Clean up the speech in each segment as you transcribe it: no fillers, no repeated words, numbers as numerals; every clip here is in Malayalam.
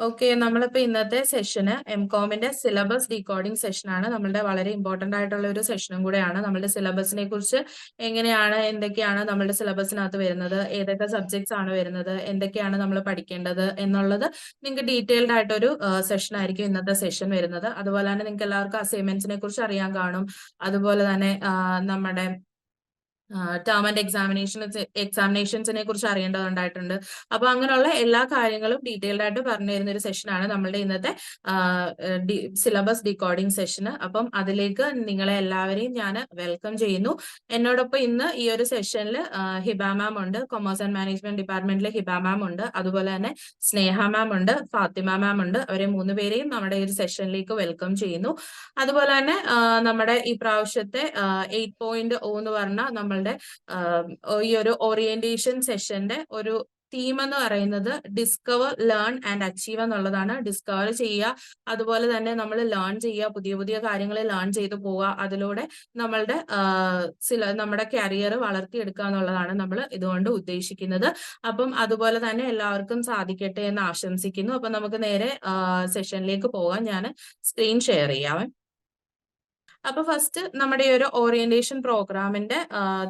ഓക്കെ, നമ്മളിപ്പോ ഇന്നത്തെ സെഷന് എംകോമിന്റെ സിലബസ് ഡീകോഡിംഗ് സെഷനാണ്. നമ്മളുടെ വളരെ ഇമ്പോർട്ടന്റ് ആയിട്ടുള്ള ഒരു സെഷനും കൂടെയാണ്. നമ്മുടെ സിലബസിനെ കുറിച്ച് എങ്ങനെയാണ്, എന്തൊക്കെയാണ് നമ്മുടെ സിലബസിനകത്ത് വരുന്നത്, ഏതൊക്കെ സബ്ജക്ട്സ് ആണ് വരുന്നത്, എന്തൊക്കെയാണ് നമ്മൾ പഠിക്കേണ്ടത് എന്നുള്ളത് നിങ്ങൾക്ക് ഡീറ്റെയിൽഡ് ആയിട്ടൊരു സെഷൻ ആയിരിക്കും ഇന്നത്തെ സെഷൻ വരുന്നത്. അതുപോലെ തന്നെ നിങ്ങൾക്ക് എല്ലാവർക്കും അസൈൻമെന്റ്സിനെ കുറിച്ച് അറിയാൻ കാണും. അതുപോലെ തന്നെ നമ്മുടെ ടേം ആൻഡ് എക്സാമിനേഷൻസിനെ കുറിച്ച് അറിയേണ്ടതുണ്ടായിട്ടുണ്ട്. അപ്പൊ അങ്ങനെയുള്ള എല്ലാ കാര്യങ്ങളും ഡീറ്റെയിൽഡ് ആയിട്ട് പറഞ്ഞു തരുന്ന ഒരു സെഷനാണ് നമ്മളുടെ ഇന്നത്തെ സിലബസ് ഡീകോഡിംഗ് സെഷന്. അപ്പം അതിലേക്ക് നിങ്ങളെ എല്ലാവരെയും ഞാൻ വെൽക്കം ചെയ്യുന്നു. എന്നോടൊപ്പം ഇന്ന് ഈ ഒരു സെഷനിൽ ഹിബ മാം ഉണ്ട്, കൊമേഴ്സ് ആൻഡ് മാനേജ്മെന്റ് ഡിപ്പാർട്ട്മെന്റിലെ ഹിബ മാം ഉണ്ട്, അതുപോലെ തന്നെ സ്നേഹ മാം ഉണ്ട്, ഫാത്തിമ മാം ഉണ്ട്. അവരെ മൂന്നുപേരെയും നമ്മുടെ ഈ ഒരു സെഷനിലേക്ക് വെൽക്കം ചെയ്യുന്നു. അതുപോലെ തന്നെ നമ്മുടെ ഈ പ്രാവശ്യത്തെ 8.0 എന്ന് പറഞ്ഞ നമ്മളുടെ ഈ ഒരു ഓറിയന്റേഷൻ സെഷന്റെ ഒരു തീം എന്ന് പറയുന്നത് ഡിസ്കവർ, ലേൺ ആൻഡ് അച്ചീവ് എന്നുള്ളതാണ്. ഡിസ്കവർ ചെയ്യുക, അതുപോലെ തന്നെ നമ്മൾ ലേൺ ചെയ്യുക, പുതിയ പുതിയ കാര്യങ്ങൾ ലേൺ ചെയ്തു പോവുക, അതിലൂടെ നമ്മളുടെ നമ്മുടെ കരിയർ വളർത്തിയെടുക്കുക എന്നുള്ളതാണ് നമ്മൾ ഇതുകൊണ്ട് ഉദ്ദേശിക്കുന്നത്. അപ്പം അതുപോലെ തന്നെ എല്ലാവർക്കും സാധിക്കട്ടെ എന്ന് ആശംസിക്കുന്നു. അപ്പൊ നമുക്ക് നേരെ സെഷനിലേക്ക് പോകാം. ഞാൻ സ്ക്രീൻ ഷെയർ ചെയ്യാം. അപ്പൊ ഫസ്റ്റ് നമ്മുടെ ഈ ഒരു ഓറിയന്റേഷൻ പ്രോഗ്രാമിന്റെ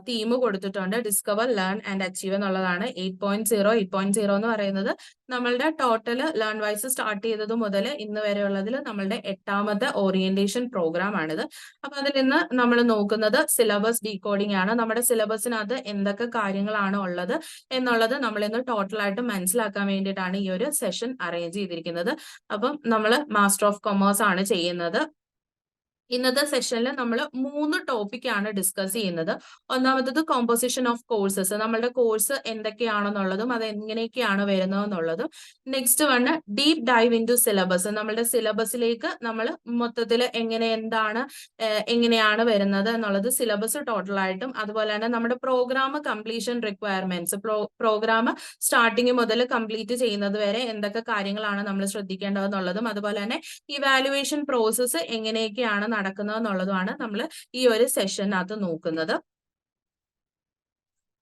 തീം കൊടുത്തിട്ടുണ്ട്, ഡിസ്കവർ, ലേൺ ആൻഡ് അച്ചീവ് എന്നുള്ളതാണ്. 8.0 എന്ന് പറയുന്നത് നമ്മളുടെ ടോട്ടൽ ലേൺ വൈസ് സ്റ്റാർട്ട് ചെയ്തത് മുതൽ ഇന്ന് വരെയുള്ളതിൽ നമ്മളുടെ 8ാമത്തെ ഓറിയന്റേഷൻ പ്രോഗ്രാം ആണിത്. അപ്പൊ അതിൽ നിന്ന് നമ്മൾ നോക്കുന്നത് സിലബസ് ഡീകോഡിംഗ് ആണ്. നമ്മുടെ സിലബസിനകത്ത് എന്തൊക്കെ കാര്യങ്ങളാണ് ഉള്ളത് എന്നുള്ളത് നമ്മൾ ഇന്ന് ടോട്ടലായിട്ട് മനസ്സിലാക്കാൻ വേണ്ടിയിട്ടാണ് ഈ ഒരു സെഷൻ അറേഞ്ച് ചെയ്തിരിക്കുന്നത്. അപ്പം നമ്മൾ മാസ്റ്റർ ഓഫ് കൊമേഴ്സ് ആണ് ചെയ്യുന്നത്. ഇന്നത്തെ സെഷനിൽ നമ്മൾ 3 ടോപ്പിക്കാണ് ഡിസ്കസ് ചെയ്യുന്നത്. ഒന്നാമത്തത് കോമ്പോസിഷൻ ഓഫ് കോഴ്സസ്, നമ്മളുടെ കോഴ്സ് എന്തൊക്കെയാണെന്നുള്ളതും അത് എങ്ങനെയൊക്കെയാണ് വരുന്നതെന്നുള്ളതും. Next one deep dive into ടു സിലബസ്, നമ്മളുടെ സിലബസിലേക്ക് നമ്മൾ മൊത്തത്തിൽ എങ്ങനെയാണ് വരുന്നത് എന്നുള്ളത് സിലബസ് ടോട്ടലായിട്ടും. അതുപോലെ തന്നെ നമ്മുടെ programme completion requirements, programme starting മുതൽ കംപ്ലീറ്റ് ചെയ്യുന്നത് വരെ എന്തൊക്കെ കാര്യങ്ങളാണ് നമ്മൾ ശ്രദ്ധിക്കേണ്ടതെന്നുള്ളതും, അതുപോലെ തന്നെ ഇവാലുവേഷൻ പ്രോസസ്സ് എങ്ങനെയൊക്കെയാണ് നടക്കുന്നതെന്നുള്ളതുമാണ് നമ്മൾ ഈ ഒരു സെഷനകത്ത് നോക്കുന്നത്.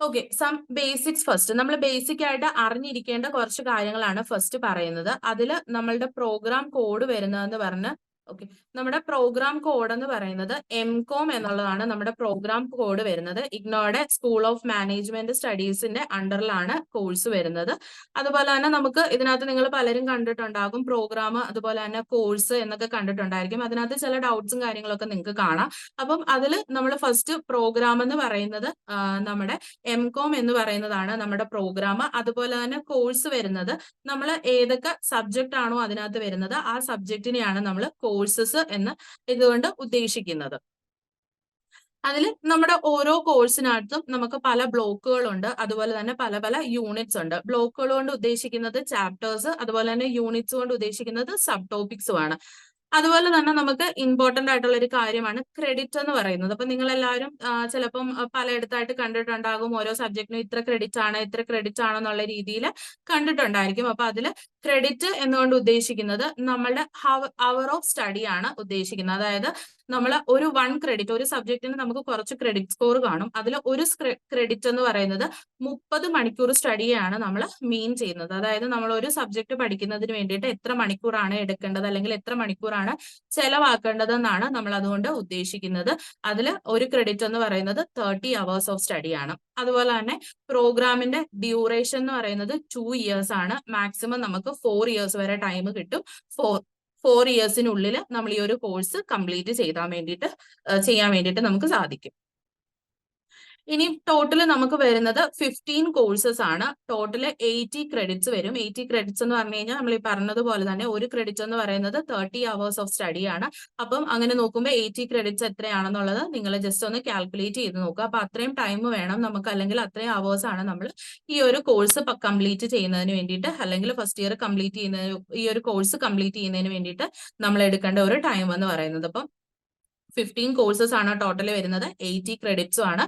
Okay, some basics first. നമ്മൾ ബേസിക് ആയിട്ട് അറിഞ്ഞിരിക്കേണ്ട കുറച്ച് കാര്യങ്ങളാണ് ഫസ്റ്റ് പറയുന്നത്. അതിൽ നമ്മളുടെ പ്രോഗ്രാം കോഡ് വരുന്നതെന്ന് പറഞ്ഞ് ഓക്കെ, നമ്മുടെ പ്രോഗ്രാം കോഡ് എന്ന് പറയുന്നത് എംകോം എന്നുള്ളതാണ് നമ്മുടെ പ്രോഗ്രാം കോഡ് വരുന്നത്. ഇഗ്നോയുടെ സ്കൂൾ ഓഫ് മാനേജ്മെന്റ് സ്റ്റഡീസിന്റെ അണ്ടറിലാണ് കോഴ്സ് വരുന്നത്. അതുപോലെ തന്നെ നമുക്ക് ഇതിനകത്ത് നിങ്ങൾ പലരും കണ്ടിട്ടുണ്ടാകും പ്രോഗ്രാം, അതുപോലെ തന്നെ കോഴ്സ് എന്നൊക്കെ കണ്ടിട്ടുണ്ടായിരിക്കും. അതിനകത്ത് ചില ഡൗട്ട്സും കാര്യങ്ങളൊക്കെ നിങ്ങൾക്ക് കാണാം. അപ്പം അതിൽ നമ്മൾ ഫസ്റ്റ് പ്രോഗ്രാം എന്ന് പറയുന്നത് നമ്മുടെ എംകോം എന്ന് പറയുന്നതാണ് നമ്മുടെ പ്രോഗ്രാം. അതുപോലെ തന്നെ കോഴ്സ് വരുന്നത് നമ്മൾ ഏതൊക്കെ സബ്ജക്റ്റ് ആണോ അതിനകത്ത് വരുന്നത് ആ സബ്ജക്റ്റിനെയാണ് നമ്മൾ കോഴ്സസ് എന്ന് ഇതുകൊണ്ട് ഉദ്ദേശിക്കുന്നത്. അതിൽ നമ്മുടെ ഓരോ കോഴ്സിനകത്തും നമുക്ക് പല ബ്ലോക്കുകളുണ്ട്, അതുപോലെ തന്നെ പല പല യൂണിറ്റ്സ് ഉണ്ട്. ബ്ലോക്കുകൾ കൊണ്ട് ഉദ്ദേശിക്കുന്നത് ചാപ്റ്റേഴ്സ്, അതുപോലെ തന്നെ യൂണിറ്റ്സ് കൊണ്ട് ഉദ്ദേശിക്കുന്നത് സബ് ടോപ്പിക്സും ആണ്. അതുപോലെ തന്നെ നമുക്ക് ഇമ്പോർട്ടന്റ് ആയിട്ടുള്ള ഒരു കാര്യമാണ് ക്രെഡിറ്റ് എന്ന് പറയുന്നത്. അപ്പൊ നിങ്ങൾ എല്ലാവരും ചിലപ്പം പലയിടത്തായിട്ട് കണ്ടിട്ടുണ്ടാകും, ഓരോ സബ്ജക്റ്റിനും ഇത്ര ക്രെഡിറ്റ് ആണെന്നുള്ള രീതിയിൽ കണ്ടിട്ടുണ്ടായിരിക്കും. അപ്പൊ അതിൽ ക്രെഡിറ്റ് എന്നുകൊണ്ട് ഉദ്ദേശിക്കുന്നത് നമ്മളുടെ അവർ ഓഫ് സ്റ്റഡി ആണ് ഉദ്ദേശിക്കുന്നത്. അതായത് നമ്മൾ ഒരു 1 ക്രെഡിറ്റ്, ഒരു സബ്ജക്റ്റിന് നമുക്ക് കുറച്ച് ക്രെഡിറ്റ് സ്കോർ കാണും. അതിൽ ഒരു ക്രെഡിറ്റ് എന്ന് പറയുന്നത് 30 മണിക്കൂർ സ്റ്റഡിയാണ് നമ്മൾ മീൻ ചെയ്യുന്നത്. അതായത് നമ്മൾ ഒരു സബ്ജക്ട് പഠിക്കുന്നതിന് വേണ്ടിയിട്ട് എത്ര മണിക്കൂറാണ് എടുക്കേണ്ടത്, അല്ലെങ്കിൽ എത്ര മണിക്കൂറാണ് ചെലവാക്കേണ്ടതെന്നാണ് നമ്മൾ അതുകൊണ്ട് ഉദ്ദേശിക്കുന്നത്. അതിൽ ഒരു ക്രെഡിറ്റ് എന്ന് പറയുന്നത് 30 hours ഓഫ് സ്റ്റഡി ആണ്. അതുപോലെ തന്നെ പ്രോഗ്രാമിന്റെ ഡ്യൂറേഷൻ എന്ന് പറയുന്നത് 2 years ആണ്. മാക്സിമം നമുക്ക് 4 years വരെ ടൈം കിട്ടും. 4 yearsനുള്ളിൽ നമ്മൾ ഈ ഒരു കോഴ്സ് കംപ്ലീറ്റ് ചെയ്യാൻ വേണ്ടിയിട്ട് നമുക്ക് സാധിക്കും. ഇനി ടോട്ടൽ നമുക്ക് വരുന്നത് 15 കോഴ്സസ് ആണ്. ടോട്ടൽ 80 ക്രെഡിറ്റ്സ് വരും. 80 ക്രെഡിറ്റ്സ് എന്ന് പറഞ്ഞു കഴിഞ്ഞാൽ നമ്മൾ ഈ പറഞ്ഞതുപോലെ തന്നെ ഒരു ക്രെഡിറ്റ് എന്ന് പറയുന്നത് 30 hours ഓഫ് സ്റ്റഡി ആണ്. അപ്പം അങ്ങനെ നോക്കുമ്പോൾ 80 ക്രെഡിറ്റ്സ് എത്രയാണെന്നുള്ളത് നിങ്ങൾ ജസ്റ്റ് ഒന്ന് കാൽക്കുലേറ്റ് ചെയ്ത് നോക്കുക. അപ്പൊ അത്രയും ടൈം വേണം നമുക്ക്, അല്ലെങ്കിൽ അത്രയും അവേഴ്സ് ആണ് നമ്മൾ ഈ ഒരു കോഴ്സ് കംപ്ലീറ്റ് ചെയ്യുന്നതിന് വേണ്ടിയിട്ട്, അല്ലെങ്കിൽ ഫസ്റ്റ് ഇയർ കംപ്ലീറ്റ് ചെയ്യുന്നതിന്, ഈ ഒരു കോഴ്സ് കംപ്ലീറ്റ് ചെയ്യുന്നതിന് വേണ്ടിയിട്ട് നമ്മൾ എടുക്കേണ്ട ഒരു ടൈം എന്ന് പറയുന്നത്. അപ്പം 15 കോഴ്സസ് ആണ് ടോട്ടൽ വരുന്നത്. 80 ക്രെഡിറ്റ്സും ആണ്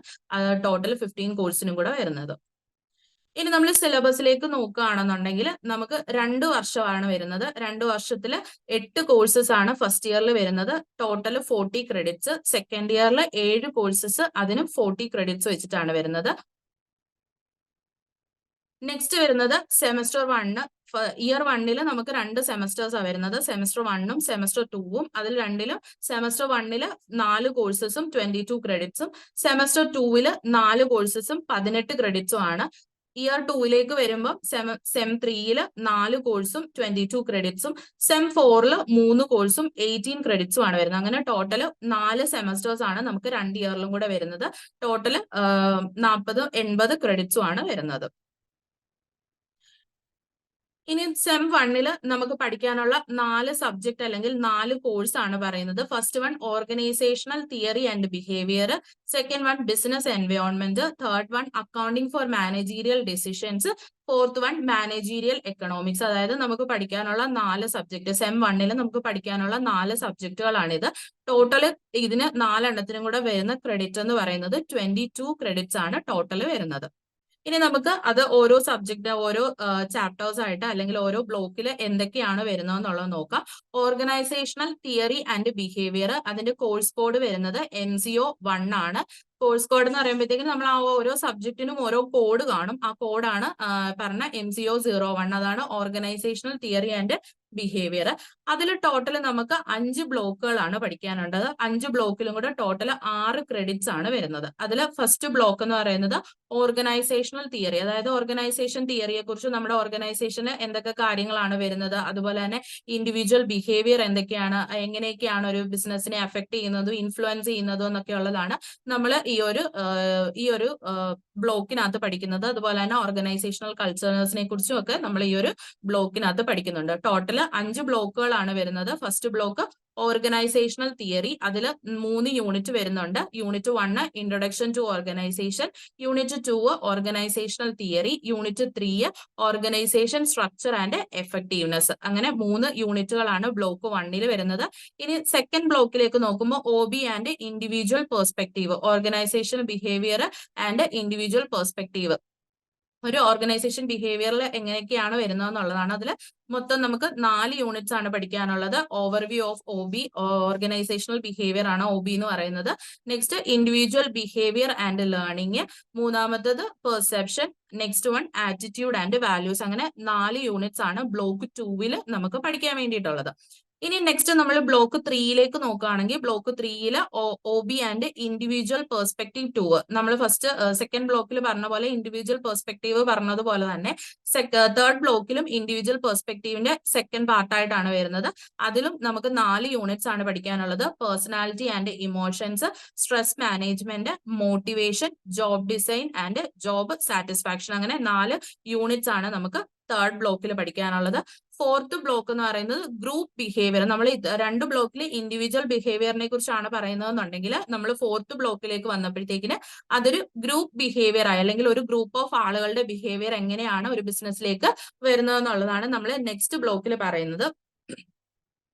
ടോട്ടൽ 15 കോഴ്സിനും കൂടെ വരുന്നത്. ഇനി നമ്മൾ സിലബസിലേക്ക് നോക്കുകയാണെന്നുണ്ടെങ്കിൽ നമുക്ക് 2 വർഷമാണ് വരുന്നത്. 2 വർഷത്തിൽ 8 കോഴ്സസ് ആണ് ഫസ്റ്റ് ഇയറിൽ വരുന്നത്. Total 40 credits. സെക്കൻഡ് ഇയറിൽ 7 കോഴ്സസ്, അതിനും 40 ക്രെഡിറ്റ്സ് വെച്ചിട്ടാണ് വരുന്നത്. നെക്സ്റ്റ് വരുന്നത് സെമസ്റ്റർ 1. ഇയർ 1 നമുക്ക് 2 സെമസ്റ്റേഴ്സ് ആണ് വരുന്നത്. സെമസ്റ്റർ 1ഉം സെമസ്റ്റർ 2ഉം. അതിൽ രണ്ടിലും സെമസ്റ്റർ 1 4 കോഴ്സസും 22 ക്രെഡിറ്റ്സും, സെമസ്റ്റർ 2 4 കോഴ്സസും 18 ക്രെഡിറ്റ്സും ആണ്. ഇയർ 2ലേക്ക് വരുമ്പോൾ സെം 3 4 കോഴ്സും 22 ക്രെഡിറ്റ്സും, സെം 4 3 കോഴ്സും 18 ക്രെഡിറ്റ്സും ആണ് വരുന്നത്. അങ്ങനെ ടോട്ടൽ 4 സെമസ്റ്റേഴ്സ് ആണ് നമുക്ക് 2 ഇയറിലും കൂടെ വരുന്നത്. ടോട്ടൽ 40-80 ക്രെഡിറ്റ്സും ആണ് വരുന്നത്. ഇനി സെം 1 നമുക്ക് പഠിക്കാനുള്ള 4 സബ്ജക്ട് അല്ലെങ്കിൽ 4 കോഴ്സ് ആണ് പറയുന്നത്. First one organisational theory and behaviour, second one business environment, third one accounting for managerial decisions, fourth one managerial economics. അതായത് നമുക്ക് പഠിക്കാനുള്ള 4 സബ്ജക്ട്. സെം 1 നമുക്ക് പഠിക്കാനുള്ള 4 സബ്ജക്റ്റുകളാണിത്. ടോട്ടൽ ഇതിന് 4 എണ്ണത്തിനും കൂടെ വരുന്ന ക്രെഡിറ്റ് എന്ന് പറയുന്നത് 22 ക്രെഡിറ്റ്സ് ആണ് ടോട്ടൽ വരുന്നത്. ഇനി നമുക്ക് അത് ഓരോ സബ്ജക്ട്, ഓരോ ചാപ്റ്റേഴ്സ് ആയിട്ട് അല്ലെങ്കിൽ ഓരോ ബ്ലോക്കിൽ എന്തൊക്കെയാണ് വരുന്നതെന്നുള്ളത് നോക്കാം. ഓർഗനൈസേഷണൽ തിയറി ആൻഡ് ബിഹേവിയർ, അതിന്റെ കോഴ്സ് കോഡ് വരുന്നത് MCO 1 ആണ്. കോഴ്സ് കോഡ് എന്ന് പറയുമ്പോഴത്തേക്കും നമ്മൾ ആ ഓരോ സബ്ജക്റ്റിനും ഓരോ കോഡ് കാണും. ആ കോഡാണ് പറഞ്ഞ MCO 01. അതാണ് ഓർഗനൈസേഷണൽ തിയറി ആൻഡ് ബിഹേവിയർ. അതിൽ ടോട്ടൽ നമുക്ക് 5 ബ്ലോക്കുകളാണ് പഠിക്കാനുള്ളത്. 5 ബ്ലോക്കിലും കൂടെ ടോട്ടൽ 6 ക്രെഡിറ്റ്സ് ആണ് വരുന്നത്. അതിൽ ഫസ്റ്റ് ബ്ലോക്ക് എന്ന് പറയുന്നത് ഓർഗനൈസേഷണൽ തിയറി. അതായത് ഓർഗനൈസേഷൻ തിയറിയെ കുറിച്ച്, നമ്മുടെ ഓർഗനൈസേഷന് എന്തൊക്കെ കാര്യങ്ങളാണ് വരുന്നത്, അതുപോലെ തന്നെ ഇൻഡിവിജ്വൽ ബിഹേവിയർ എന്തൊക്കെയാണ്, എങ്ങനെയൊക്കെയാണ് ഒരു ബിസിനസിനെ അഫക്ട് ചെയ്യുന്നതും ഇൻഫ്ലുവൻസ് ചെയ്യുന്നതും എന്നൊക്കെ ഉള്ളതാണ് നമ്മൾ ഈ ഒരു ബ്ലോക്കിനകത്ത് പഠിക്കുന്നത്. അതുപോലെ തന്നെ ഓർഗനൈസേഷണൽ കൾച്ചേഴ്സിനെ കുറിച്ചും ഒക്കെ നമ്മൾ ഈ ഒരു ബ്ലോക്കിനകത്ത് പഠിക്കുന്നുണ്ട്. ടോട്ടൽ 5 ബ്ലോക്കുകളാണ് വരുന്നത്. First block organizational theory. അതിൽ 3 യൂണിറ്റ് വരുന്നുണ്ട്. Unit 1 introduction to organization, unit 2 organizational theory, unit 3 organization structure and effectiveness. അങ്ങനെ 3 യൂണിറ്റുകളാണ് ബ്ലോക്ക് 1 വരുന്നത്. ഇനി സെക്കൻഡ് ബ്ലോക്കിലേക്ക് നോക്കുമ്പോൾ OB and individual perspective, organisation behaviour and individual perspective. ഒരു ഓർഗനൈസേഷൻ ബിഹേവിയറിൽ എങ്ങനെയൊക്കെയാണ് വരുന്നതെന്നുള്ളതാണ്. അതിൽ മൊത്തം നമുക്ക് 4 യൂണിറ്റ്സ് ആണ് പഠിക്കാനുള്ളത്. Overview of OB, organisational behaviour ആണ് OB എന്ന് പറയുന്നത്. Next individual behaviour and learning, മൂന്നാമത്തത് perception, next one attitude and values. അങ്ങനെ 4 യൂണിറ്റ്സ് ആണ് ബ്ലോക്ക് 2 നമുക്ക് പഠിക്കാൻ വേണ്ടിയിട്ടുള്ളത്. ഇനി നെക്സ്റ്റ് നമ്മൾ ബ്ലോക്ക് 3യിലേക്ക് നോക്കുകയാണെങ്കിൽ block 3 OB and individual perspective 2. നമ്മൾ ഫസ്റ്റ് സെക്കൻഡ് ബ്ലോക്കിൽ പറഞ്ഞ പോലെ ഇൻഡിവിജ്വൽ പെർസ്പെക്റ്റീവ് പറഞ്ഞതുപോലെ തന്നെ തേർഡ് ബ്ലോക്കിലും ഇൻഡിവിജ്വൽ പെർസ്പെക്റ്റീവിന്റെ സെക്കൻഡ് പാർട്ടായിട്ടാണ് വരുന്നത്. അതിലും നമുക്ക് 4 യൂണിറ്റ്സ് ആണ് പഠിക്കാനുള്ളത്. Personality and emotions, stress management, motivation, job design and job satisfaction. അങ്ങനെ 4 യൂണിറ്റ്സ് ആണ് നമുക്ക് തേർഡ് ബ്ലോക്കിൽ പഠിക്കാനുള്ളത്. ഫോർത്ത് ബ്ലോക്ക് എന്ന് പറയുന്നത് ഗ്രൂപ്പ് ബിഹേവിയർ. നമ്മൾ 2 ബ്ലോക്കിൽ ഇൻഡിവിജ്വൽ ബിഹേവിയറിനെ കുറിച്ചാണ് പറയുന്നതെന്നുണ്ടെങ്കിൽ നമ്മൾ ഫോർത്ത് ബ്ലോക്കിലേക്ക് വന്നപ്പോഴത്തേക്കിന് അതൊരു ഗ്രൂപ്പ് ബിഹേവിയർ ആയി, അല്ലെങ്കിൽ ഒരു ഗ്രൂപ്പ് ഓഫ് ആളുകളുടെ ബിഹേവിയർ എങ്ങനെയാണ് ഒരു ബിസിനസ്സിലേക്ക് വരുന്നതെന്നുള്ളതാണ് നമ്മൾ നെക്സ്റ്റ് ബ്ലോക്കിൽ പറയുന്നത്.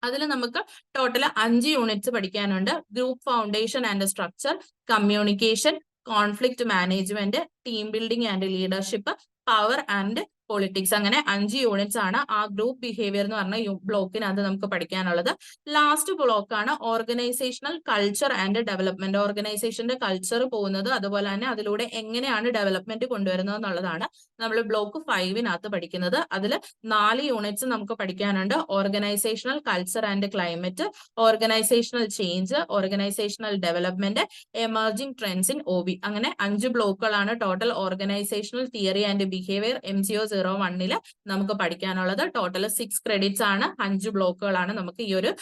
അതിൽ നമുക്ക് ടോട്ടൽ 5 യൂണിറ്റ്സ് പഠിക്കാനുണ്ട്. Group foundation and structure, communication, conflict management, team building and leadership, power and politics. അങ്ങനെ 5 യൂണിറ്റ്സ് ആണ് ആ ഗ്രൂപ്പ് ബിഹേവിയർ എന്ന് പറഞ്ഞ ബ്ലോക്കിനകത്ത് നമുക്ക് പഠിക്കാനുള്ളത്. ലാസ്റ്റ് ബ്ലോക്കാണ് ഓർഗനൈസേഷണൽ കൾച്ചർ ആൻഡ് ഡെവലപ്മെന്റ്. ഓർഗനൈസേഷന്റെ കൾച്ചർ പോകുന്നത്, അതുപോലെ തന്നെ അതിലൂടെ എങ്ങനെയാണ് ഡെവലപ്മെന്റ് കൊണ്ടുവരുന്നത് എന്നുള്ളതാണ് നമ്മൾ ബ്ലോക്ക് 5 പഠിക്കുന്നത്. അതിൽ 4 യൂണിറ്റ്സ് നമുക്ക് പഠിക്കാനുണ്ട്. Organisational culture and climate, organisational change, organisational development, emerging trends in OB. അങ്ങനെ 5 ബ്ലോക്കുകളാണ് total organisational theory and behaviour MCO 01 നമുക്ക് പഠിക്കാനുള്ളത്. ടോട്ടൽ 6 ക്രെഡിറ്റ്സ് ആണ്. 5 ബ്ലോക്കുകളാണ് നമുക്ക് ഈ ഒരു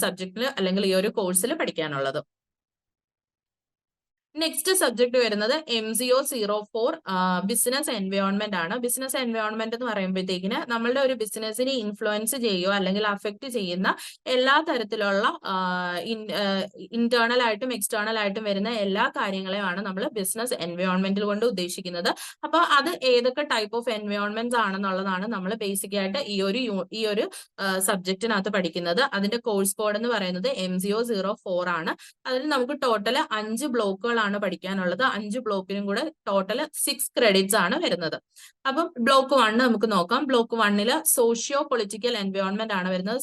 സബ്ജക്റ്റിൽ അല്ലെങ്കിൽ ഈ ഒരു കോഴ്സിൽ പഠിക്കാനുള്ളത്. നെക്സ്റ്റ് സബ്ജക്ട് വരുന്നത് MCO 04 ബിസിനസ് എൻവയോൺമെന്റ് ആണ്. ബിസിനസ് എൻവയോൺമെന്റ് എന്ന് പറയുമ്പോഴത്തേക്കിന് നമ്മളുടെ ഒരു ബിസിനസിനെ ഇൻഫ്ലുവൻസ് ചെയ്യുകയോ അല്ലെങ്കിൽ അഫക്ട് ചെയ്യുന്ന എല്ലാ തരത്തിലുള്ള ഇന്റേണൽ ആയിട്ടും എക്സ്റ്റേണൽ ആയിട്ടും വരുന്ന എല്ലാ കാര്യങ്ങളെയാണ് നമ്മൾ ബിസിനസ് എൻവയോൺമെന്റിൽ കൊണ്ട് ഉദ്ദേശിക്കുന്നത്. അപ്പൊ അത് ഏതൊക്കെ ടൈപ്പ് ഓഫ് എൻവയോൺമെന്റ്സ് ആണെന്നുള്ളതാണ് നമ്മൾ ബേസിക് ആയിട്ട് ഈ ഒരു സബ്ജക്റ്റിനകത്ത് പഠിക്കുന്നത്. അതിന്റെ കോഴ്സ് കോഡ് എന്ന് പറയുന്നത് MCO 04 ആണ്. അതിൽ നമുക്ക് ടോട്ടൽ 5 ബ്ലോക്കുകൾ ബ്ലോക്കുകളാണ് പഠിക്കാനുള്ളത്. 5 ബ്ലോക്കിനും കൂടെ ടോട്ടൽ 6 ക്രെഡിറ്റ്സ് ആണ് വരുന്നത്. അപ്പം ബ്ലോക്ക് 1 നമുക്ക് നോക്കാം. ബ്ലോക്ക് 1 സോഷ്യോ പൊളിറ്റിക്കൽ എൻവയോൺമെന്റ് ആണ് വരുന്നത്.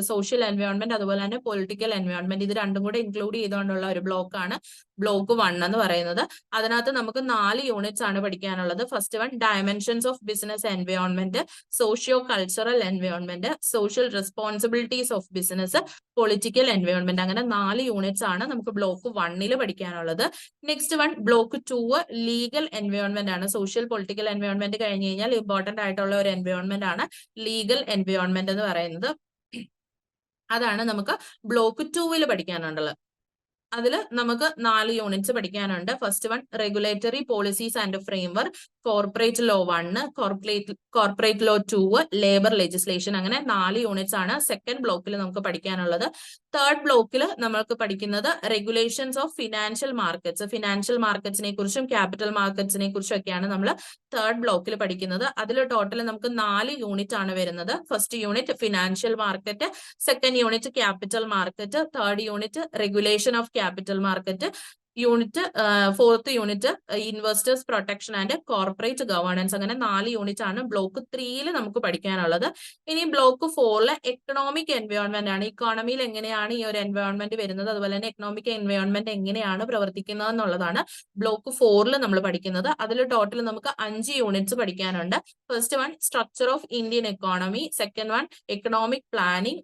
സോഷ്യൽ എൻവയോൺമെന്റ് അതുപോലെ തന്നെ പൊളിറ്റിക്കൽ എൻവയോൺമെന്റ് ഇത് രണ്ടും കൂടെ ഇൻക്ലൂഡ് ചെയ്തുകൊണ്ടുള്ള ഒരു ബ്ലോക്കാണ് ബ്ലോക്ക് 1 എന്ന് പറയുന്നത്. അതിനകത്ത് നമുക്ക് 4 യൂണിറ്റ്സ് ആണ് പഠിക്കാനുള്ളത്. First one dimensions of business environment, socio cultural environment, social responsibilities of business, political environment. അങ്ങനെ 4 യൂണിറ്റ്സ് ആണ് നമുക്ക് ബ്ലോക്ക് 1 പഠിക്കാനുള്ളത്. Next one block 2 legal environment ആണ്. സോഷ്യൽ പൊളിറ്റിക്കൽ എൻവയോൺമെന്റ് കഴിഞ്ഞ് കഴിഞ്ഞാൽ ഇമ്പോർട്ടന്റ് ആയിട്ടുള്ള ഒരു എൻവയോൺമെന്റ് ആണ് ലീഗൽ എൻവയോൺമെന്റ് എന്ന് പറയുന്നത്. അതാണ് നമുക്ക് ബ്ലോക്ക് 2 പഠിക്കാനുള്ളത്. അതിൽ നമുക്ക് 4 യൂണിറ്റ്സ് പഠിക്കാനുണ്ട്. First one regulatory policies and framework, corporate law 1, corporate law 2, labour legislation. അങ്ങനെ 4 യൂണിറ്റ്സ് ആണ് സെക്കൻഡ് ബ്ലോക്കിൽ നമുക്ക് പഠിക്കാനുള്ളത്. തേർഡ് ബ്ലോക്കിൽ നമുക്ക് പഠിക്കുന്നത് regulations of financial markets. Financial മാർക്കറ്റ്സിനെ കുറിച്ചും ക്യാപിറ്റൽ മാർക്കറ്റ്സിനെ കുറിച്ചും ഒക്കെയാണ് നമ്മൾ തേർഡ് ബ്ലോക്കിൽ പഠിക്കുന്നത്. അതിൽ ടോട്ടൽ നമുക്ക് 4 യൂണിറ്റ് ആണ് വരുന്നത്. First unit financial market, second unit capital market, third unit regulation of capital market, fourth unit investors protection and corporate governance. അങ്ങനെ 4 യൂണിറ്റ് ആണ് ബ്ലോക്ക് 3 നമുക്ക് പഠിക്കാനുള്ളത്. ഇനി ബ്ലോക്ക് 4 എക്കണോമിക് എൻവയോൺമെന്റ് ആണ്. ഇക്കോണമിയിൽ എങ്ങനെയാണ് ഈ ഒരു എൻവയോൺമെന്റ് വരുന്നത്, അതുപോലെ തന്നെ എക്കണോമിക് എൻവയോൺമെന്റ് എങ്ങനെയാണ് പ്രവർത്തിക്കുന്നത് എന്നുള്ളതാണ് ബ്ലോക്ക് 4 നമ്മൾ പഠിക്കുന്നത്. അതിൽ ടോട്ടൽ നമുക്ക് 5 യൂണിറ്റ്സ് പഠിക്കാനുണ്ട്. First one structure of Indian economy, second one economic planning,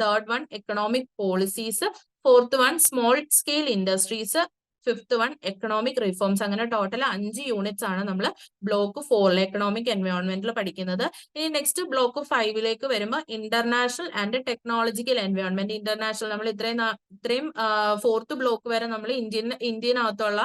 third one economic policies, fourth one small scale industries, fifth one economic reforms. അങ്ങനെ ടോട്ടൽ 5 യൂണിറ്റ്സ് ആണ് നമ്മൾ ബ്ലോക്ക് 4 എക്കണോമിക് എൻവയോൺമെന്റിൽ പഠിക്കുന്നത്. ഇനി നെക്സ്റ്റ് ബ്ലോക്ക് 5 വരുമ്പോൾ international and technological environment. International നമ്മൾ ഇത്രയും ഫോർത്ത് ബ്ലോക്ക് വരെ നമ്മൾ ഇന്ത്യനകത്തുള്ള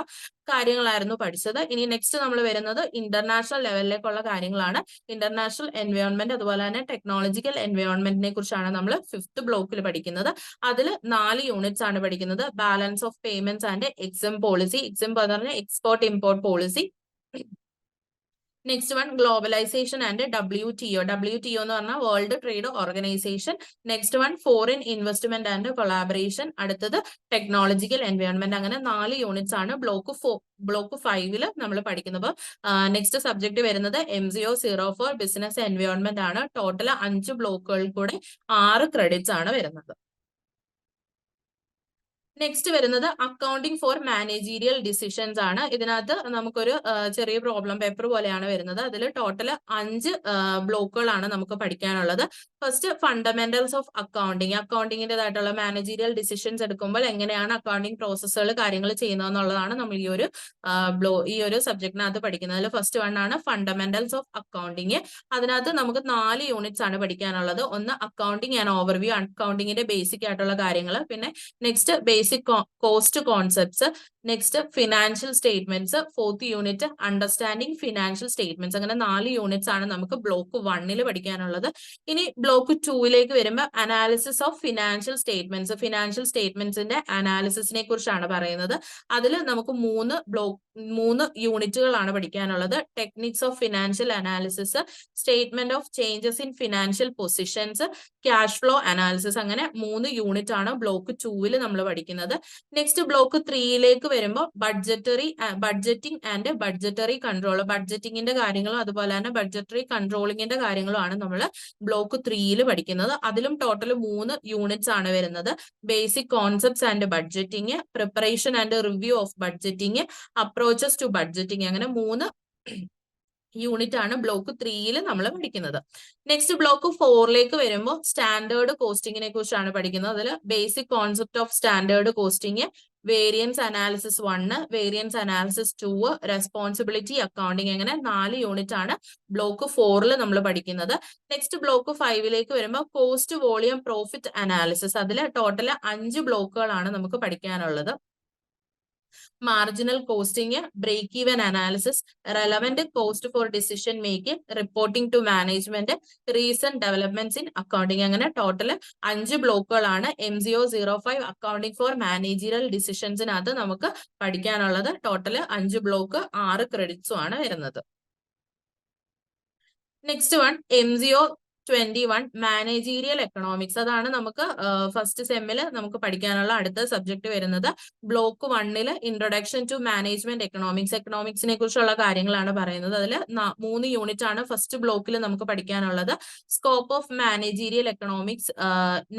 കാര്യങ്ങളായിരുന്നു പഠിച്ചത്. ഇനി നെക്സ്റ്റ് നമ്മൾ വരുന്നത് ഇന്റർനാഷണൽ ലെവലിലേക്കുള്ള കാര്യങ്ങളാണ്. ഇന്റർനാഷണൽ എൻവയോൺമെന്റ് അതുപോലെ തന്നെ ടെക്നോളജിക്കൽ എൻവയോൺമെന്റിനെ കുറിച്ചാണ് നമ്മൾ 5th ബ്ലോക്കിൽ പഠിക്കുന്നത്. അതിൽ 4 യൂണിറ്റ്സ് ആണ് പഠിക്കുന്നത്. Balance of payments and exim policy. Exim എന്ന് പറഞ്ഞാൽ export import policy. Next one globalization and WTO. WTO എന്ന് പറഞ്ഞാൽ world trade organization. Next one foreign investment and collaboration. അടുത്തത് ടെക്നോളജിക്കൽ എൻവയോൺമെന്റ്. അങ്ങനെ 4 യൂണിറ്റ്സ് ആണ് ബ്ലോക്ക് 5 നമ്മൾ പഠിക്കുന്നത്. നെക്സ്റ്റ് സബ്ജക്ട് വരുന്നത് MCO 04 ബിസിനസ് എൻവയോൺമെന്റ് ആണ്. ടോട്ടൽ 5 ബ്ലോക്കുകളിൽ കൂടെ 6 ക്രെഡിറ്റ്സ് ആണ് വരുന്നത്. നെക്സ്റ്റ് വരുന്നത് അക്കൗണ്ടിങ് ഫോർ മാനേജീരിയൽ ഡിസിഷൻസ് ആണ്. ഇതിനകത്ത് നമുക്കൊരു ചെറിയ പ്രോബ്ലം പേപ്പർ പോലെയാണ് വരുന്നത്. അതിൽ ടോട്ടൽ 5 ബ്ലോക്കുകളാണ് നമുക്ക് പഠിക്കാനുള്ളത്. First fundamentals of accounting. അക്കൗണ്ടിങ്ങിൻ്റെതായിട്ടുള്ള മാനേജീരിയൽ ഡിസിഷൻസ് എടുക്കുമ്പോൾ എങ്ങനെയാണ് അക്കൗണ്ടിങ് പ്രോസസ്സുകൾ കാര്യങ്ങൾ ചെയ്യുന്നതെന്നുള്ളതാണ് നമ്മൾ ഈ ഒരു സബ്ജക്റ്റിനകത്ത് പഠിക്കുന്നത്. അതിൽ ഫസ്റ്റ് വൺ ആണ് ഫണ്ടമെന്റൽസ് ഓഫ് അക്കൗണ്ടിങ്. അതിനകത്ത് നമുക്ക് 4 യൂണിറ്റ്സ് ആണ് പഠിക്കാനുള്ളത്. ഒന്ന് അക്കൗണ്ടിങ് ആൻഡ് ഓവർവ്യൂ, അക്കൗണ്ടിങ്ങിന്റെ ബേസിക് ആയിട്ടുള്ള കാര്യങ്ങൾ. പിന്നെ next basic cost concepts. Next financial statements. Fourth unit understanding financial statements. അങ്ങനെ 4 യൂണിറ്റ്സ് ആണ് നമുക്ക് ബ്ലോക്ക് 1 പഠിക്കാനുള്ളത്. ഇനി ബ്ലോക്ക് 2 വരുമ്പോൾ analysis of financial statements. Financial സ്റ്റേറ്റ്മെന്റ്സിന്റെ അനാലിസിസിനെ കുറിച്ചാണ് പറയുന്നത്. അതിൽ നമുക്ക് 3 യൂണിറ്റുകളാണ് പഠിക്കാനുള്ളത്. Techniques of financial analysis, statement of changes in financial positions, cash flow analysis. അങ്ങനെ 3 യൂണിറ്റ് ആണ് ബ്ലോക്ക് 2 നമ്മൾ പഠിക്കുന്നത്. നെക്സ്റ്റ് ബ്ലോക്ക് 3 വരുമ്പോൾ ബഡ്ജറ്റിംഗ് ആൻഡ് ബഡ്ജറ്ററി കൺട്രോൾ. ബഡ്ജറ്റിംഗിന്റെ കാര്യങ്ങളും അതുപോലെ തന്നെ ബഡ്ജറ്ററി കൺട്രോളിങ്ങിന്റെ കാര്യങ്ങളും ആണ് നമ്മൾ ബ്ലോക്ക് 3 പഠിക്കുന്നത്. അതിലും ടോട്ടൽ 3 യൂണിറ്റ്സ് ആണ് വരുന്നത്. Basic concepts and budgeting, preparation and review of budgeting, approaches to budgeting. അങ്ങനെ 3 യൂണിറ്റ് ആണ് ബ്ലോക്ക് 3 നമ്മൾ പഠിക്കുന്നത്. നെക്സ്റ്റ് ബ്ലോക്ക് 4 വരുമ്പോൾ സ്റ്റാൻഡേർഡ് കോസ്റ്റിംഗിനെ കുറിച്ചാണ് പഠിക്കുന്നത്. അതിൽ basic concept of standard costing, variance analysis 1, variance analysis 2, responsibility accounting. അങ്ങനെ 4 യൂണിറ്റ് ആണ് ബ്ലോക്ക് 4 നമ്മൾ പഠിക്കുന്നത്. നെക്സ്റ്റ് ബ്ലോക്ക് 5 വരുമ്പോൾ കോസ്റ്റ് വോളിയം പ്രോഫിറ്റ് അനാലിസിസ്. അതിൽ ടോട്ടൽ 5 ബ്ലോക്കുകളാണ് നമുക്ക് പഠിക്കാനുള്ളത്. Marginal costing, break even analysis, relevant cost for decision making, reporting to management, recent developments in accounting. അങ്ങനെ ടോട്ടൽ 5 ബ്ലോക്കുകളാണ് MCO 05 അക്കൗണ്ടിംഗ് ഫോർ മാനേജീരിയൽ ഡിസിഷൻസിനകത്ത് നമുക്ക് പഠിക്കാനുള്ളത്. ടോട്ടൽ 5 ബ്ലോക്ക് 6 ക്രെഡിറ്റ്സും ആണ് വരുന്നത്. Next one MCO 21 managerial economics. അതാണ് നമുക്ക് ഫസ്റ്റ് സെമ്മിൽ നമുക്ക് പഠിക്കാനുള്ള അടുത്ത സബ്ജക്ട് വരുന്നത്. Block 1 introduction to management economics, എക്കണോമിക്സിനെ കുറിച്ചുള്ള കാര്യങ്ങളാണ് പറയുന്നത്. അതിൽ 3 യൂണിറ്റ് ആണ് ഫസ്റ്റ് ബ്ലോക്കിൽ നമുക്ക് പഠിക്കാനുള്ളത്. Scope of managerial economics.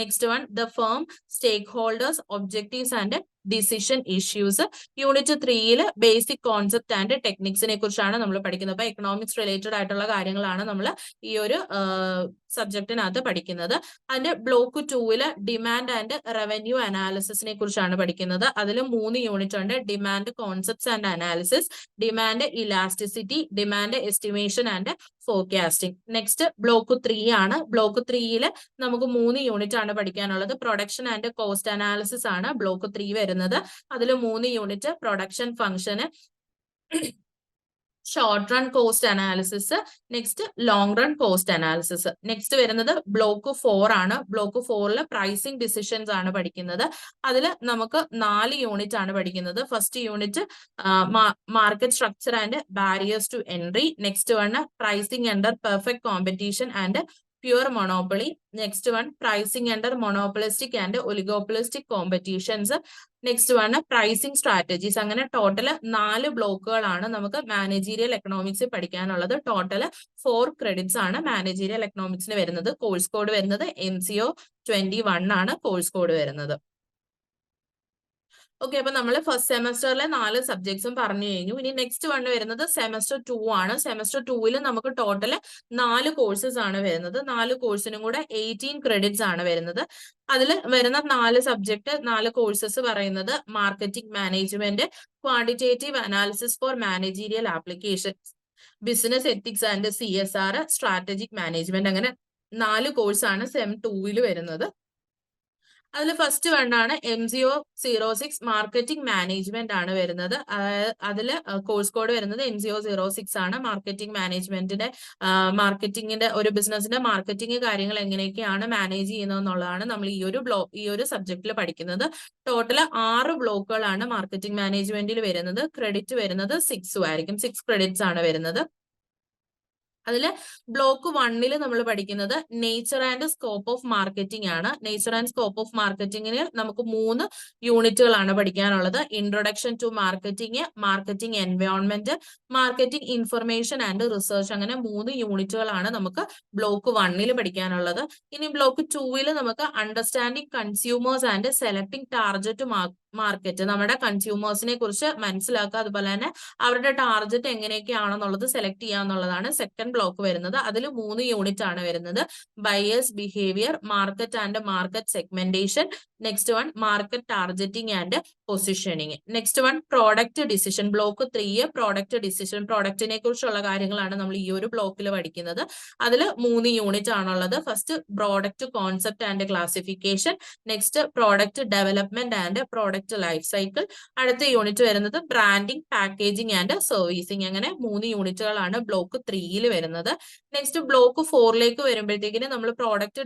Next one the firm, stakeholders, objectives and decision issues. Unit 3 basic concept and ടെക്നിക്സിനെ കുറിച്ചാണ് നമ്മൾ പഠിക്കുന്നത്. അപ്പൊ എക്കണോമിക്സ് റിലേറ്റഡ് ആയിട്ടുള്ള കാര്യങ്ങളാണ് നമ്മൾ ഈ ഒരു സബ്ജക്റ്റിനകത്ത് പഠിക്കുന്നത്. അതിന്റെ ബ്ലോക്ക് 2 ഡിമാൻഡ് ആൻഡ് റവന്യൂ അനാലിസിസിനെ കുറിച്ചാണ് പഠിക്കുന്നത്. അതിൽ 3 യൂണിറ്റ് ഉണ്ട്. Demand concepts and analysis, demand elasticity, demand estimation and forecasting. Next block 3 ആണ്. ബ്ലോക്ക് 3 നമുക്ക് 3 യൂണിറ്റ് ആണ് പഠിക്കാനുള്ളത്. പ്രൊഡക്ഷൻ ആൻഡ് കോസ്റ്റ് അനാലിസിസ് ആണ് ബ്ലോക്ക് 3 വരുന്നത്. അതിൽ 3 യൂണിറ്റ് പ്രൊഡക്ഷൻ ഫംഗ്ഷന്, short run cost analysis, next long run cost analysis. Next വരുന്നത് ബ്ലോക്ക് 4 ആണ്. ബ്ലോക്ക് 4 പ്രൈസിംഗ് ഡിസിഷൻസ് ആണ് പഠിക്കുന്നത്. അതിൽ നമുക്ക് 4 യൂണിറ്റ് ആണ് പഠിക്കുന്നത്. First unit market structure and barriers to entry. Next one pricing under perfect competition and pure monopoly. Next one pricing under monopolistic and oligopolistic competitions. Next one pricing strategies. അങ്ങനെ ടോട്ടൽ 4 ബ്ലോക്കുകളാണ് നമുക്ക് മാനേജീരിയൽ എക്കണോമിക്സ് പഠിക്കാനുള്ളത്. ടോട്ടൽ 4 ക്രെഡിറ്റ്സ് ആണ് മാനേജീരിയൽ എക്കണോമിക്സിന് വരുന്നത്. കോഴ്സ് കോഡ് വരുന്നത് MCO 21 ആണ് കോഴ്സ് കോഡ് വരുന്നത്. ഓക്കെ, അപ്പൊ നമ്മൾ ഫസ്റ്റ് സെമസ്റ്ററിലെ 4 സബ്ജക്ട്സും പറഞ്ഞു കഴിഞ്ഞു. ഇനി നെക്സ്റ്റ് വൺ വരുന്നത് സെമസ്റ്റർ 2 ആണ്. സെമസ്റ്റർ 2 നമുക്ക് ടോട്ടൽ 4 കോഴ്സസ് ആണ് വരുന്നത്. 4 കോഴ്സിനും കൂടെ 18 ക്രെഡിറ്റ്സ് ആണ് വരുന്നത്. അതിൽ വരുന്ന 4 സബ്ജക്ട് 4 കോഴ്സസ് പറയുന്നത് marketing management, quantitative analysis four managerial application, business ethics and CSR, strategic management. അങ്ങനെ 4 കോഴ്സാണ് സെം 2 വരുന്നത്. അതിൽ ഫസ്റ്റ് വണ്ണാണ് MCO 06 മാർക്കറ്റിംഗ് മാനേജ്മെന്റ് ആണ് വരുന്നത്. അതിൽ കോഴ്സ് കോഡ് വരുന്നത് MCO 06 ആണ്. മാർക്കറ്റിംഗ് മാനേജ്മെന്റിന്റെ മാർക്കറ്റിംഗിന്റെ ഒരു ബിസിനസിന്റെ മാർക്കറ്റിംഗ് കാര്യങ്ങൾ എങ്ങനെയൊക്കെയാണ് മാനേജ് ചെയ്യുന്നത് എന്നുള്ളതാണ് നമ്മൾ ഈ ഒരു സബ്ജക്റ്റിൽ പഠിക്കുന്നത്. ടോട്ടൽ 6 ബ്ലോക്കുകളാണ് മാർക്കറ്റിംഗ് മാനേജ്മെന്റിൽ വരുന്നത്. ക്രെഡിറ്റ് വരുന്നത് 6 ആയിരിക്കും. 6 ക്രെഡിറ്റ്സ് ആണ് വരുന്നത്. അതിൽ ബ്ലോക്ക് 1 നമ്മൾ പഠിക്കുന്നത് nature and scope of marketing ആണ്. നേച്ചർ ആൻഡ് സ്കോപ്പ് ഓഫ് മാർക്കറ്റിംഗിന് നമുക്ക് 3 യൂണിറ്റുകളാണ് പഠിക്കാനുള്ളത്. Introduction to marketing, marketing environment, marketing information and research. അങ്ങനെ 3 യൂണിറ്റുകളാണ് നമുക്ക് ബ്ലോക്ക് 1 പഠിക്കാനുള്ളത്. ഇനി ബ്ലോക്ക് 2 നമുക്ക് understanding consumers and selecting target market, നമ്മുടെ കൺസ്യൂമേഴ്സിനെ കുറിച്ച് മനസ്സിലാക്കുക, അതുപോലെ തന്നെ അവരുടെ ടാർഗറ്റ് എങ്ങനെയൊക്കെയാണെന്നുള്ളത് സെലക്ട് ചെയ്യുക എന്നുള്ളതാണ് സെക്കൻഡ് ബ്ലോക്ക് വരുന്നത്. അതിൽ 3 യൂണിറ്റ് ആണ് വരുന്നത്. Buyers behaviour, market and market segmentation, next one market targeting and positioning, next one product decision. Block 3 product decision, പ്രോഡക്റ്റിനെ കുറിച്ചുള്ള കാര്യങ്ങളാണ് നമ്മൾ ഈ ഒരു ബ്ലോക്കിൽ പഠിക്കുന്നത്. അതിൽ 3 യൂണിറ്റ് ആണുള്ളത്. First product concept and classification, next product development and product life cycle, അടുത്ത യൂണിറ്റ് വരുന്നത് ബ്രാൻഡിംഗ്, പാക്കേജിംഗ് ആൻഡ് സർവീസിംഗ്. അങ്ങനെ 3 യൂണിറ്റുകളാണ് ബ്ലോക്ക് 3 വരുന്നത്. നെക്സ്റ്റ് ബ്ലോക്ക് 4 വരുമ്പോഴത്തേക്കിന് നമ്മൾ പ്രോഡക്റ്റ്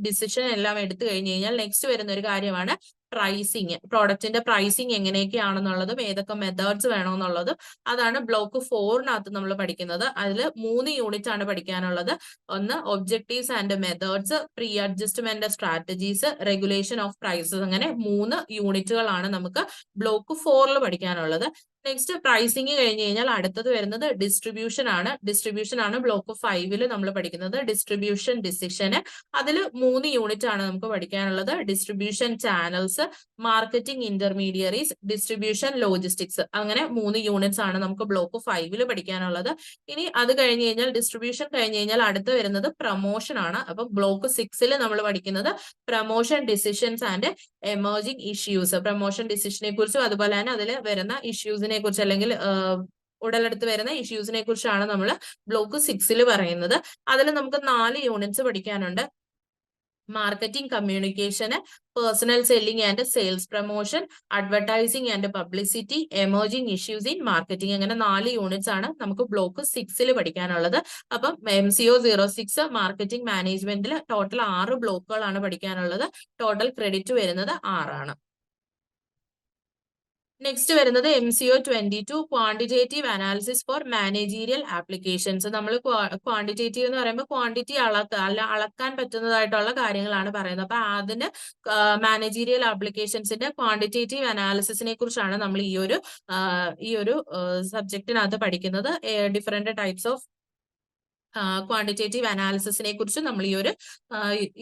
ഡിസിഷൻ എല്ലാം എടുത്തു കഴിഞ്ഞു കഴിഞ്ഞാൽ നെക്സ്റ്റ് വരുന്ന ഒരു കാര്യമാണ് പ്രൈസിങ്. പ്രോഡക്റ്റിന്റെ പ്രൈസിങ് എങ്ങനെയൊക്കെയാണെന്നുള്ളതും ഏതൊക്കെ മെത്തേഡ്സ് വേണമെന്നുള്ളതും അതാണ് ബ്ലോക്ക് 4 നമ്മൾ പഠിക്കുന്നത്. അതിൽ 3 യൂണിറ്റ് ആണ് പഠിക്കാനുള്ളത്. ഒന്ന് objectives and methods, pre adjustment strategies, regulation of prices. അങ്ങനെ 3 യൂണിറ്റുകളാണ് നമുക്ക് ബ്ലോക്ക് 4 പഠിക്കാനുള്ളത്. നെക്സ്റ്റ് പ്രൈസിങ് കഴിഞ്ഞ് കഴിഞ്ഞാൽ അടുത്തത് വരുന്നത് ഡിസ്ട്രിബ്യൂഷൻ ആണ്. ഡിസ്ട്രിബ്യൂഷൻ ആണ് ബ്ലോക്ക് 5 നമ്മൾ പഠിക്കുന്നത്. ഡിസ്ട്രിബ്യൂഷൻ ഡിസിഷന് അതിൽ 3 യൂണിറ്റ് ആണ് നമുക്ക് പഠിക്കാനുള്ളത്. Distribution channels, marketing intermediaries, distribution logistics. അങ്ങനെ 3 യൂണിറ്റ്സ് ആണ് നമുക്ക് ബ്ലോക്ക് 5 പഠിക്കാനുള്ളത്. ഇനി അത് കഴിഞ്ഞ് കഴിഞ്ഞാൽ ഡിസ്ട്രിബ്യൂഷൻ കഴിഞ്ഞ് കഴിഞ്ഞാൽ അടുത്ത് വരുന്നത് പ്രൊമോഷൻ ആണ്. അപ്പം ബ്ലോക്ക് 6 നമ്മൾ പഠിക്കുന്നത് promotion decisions and emerging issues. Promotion ഡിസിഷനെ കുറിച്ചും അതുപോലെ തന്നെ അതിൽ വരുന്ന ഇഷ്യൂസിനെ കുറിച്ച് അല്ലെങ്കിൽ ഉടലെടുത്ത് വരുന്ന ഇഷ്യൂസിനെ കുറിച്ചാണ് നമ്മൾ ബ്ലോക്ക് 6 പറയുന്നത്. അതിൽ നമുക്ക് 4 യൂണിറ്റ്സ് പഠിക്കാനുണ്ട്. Marketing communication, personal selling and sales promotion, advertising and publicity, emerging issues in marketing. അങ്ങനെ 4 യൂണിറ്റ്സ് ആണ് നമുക്ക് ബ്ലോക്ക് 6 പഠിക്കാനുള്ളത്. അപ്പം MCO 06 മാർക്കറ്റിംഗ് മാനേജ്മെന്റിൽ ടോട്ടൽ 6 ബ്ലോക്കുകളാണ് പഠിക്കാനുള്ളത്. ടോട്ടൽ ക്രെഡിറ്റ് വരുന്നത് 6 ആണ്. നെക്സ്റ്റ് വരുന്നത് MCO22 quantitative analysis four managerial applications. നമ്മൾ ക്വാണ്ടിറ്റേറ്റീവ് എന്ന് പറയുമ്പോൾ ക്വാണ്ടിറ്റി അളക്കാൻ പറ്റുന്നതായിട്ടുള്ള കാര്യങ്ങളാണ് പറയുന്നത്. അപ്പൊ അതിന് മാനേജീരിയൽ ആപ്ലിക്കേഷൻസിന്റെ ക്വാണ്ടിറ്റേറ്റീവ് അനാലിസിസിനെ കുറിച്ചാണ് നമ്മൾ ഈ ഒരു സബ്ജക്റ്റിനകത്ത് പഠിക്കുന്നത്. ഡിഫറെന്റ് ടൈപ്സ് ഓഫ് ക്വാണ്ടിറ്റേറ്റീവ് അനാലിസിസിനെ കുറിച്ച് നമ്മൾ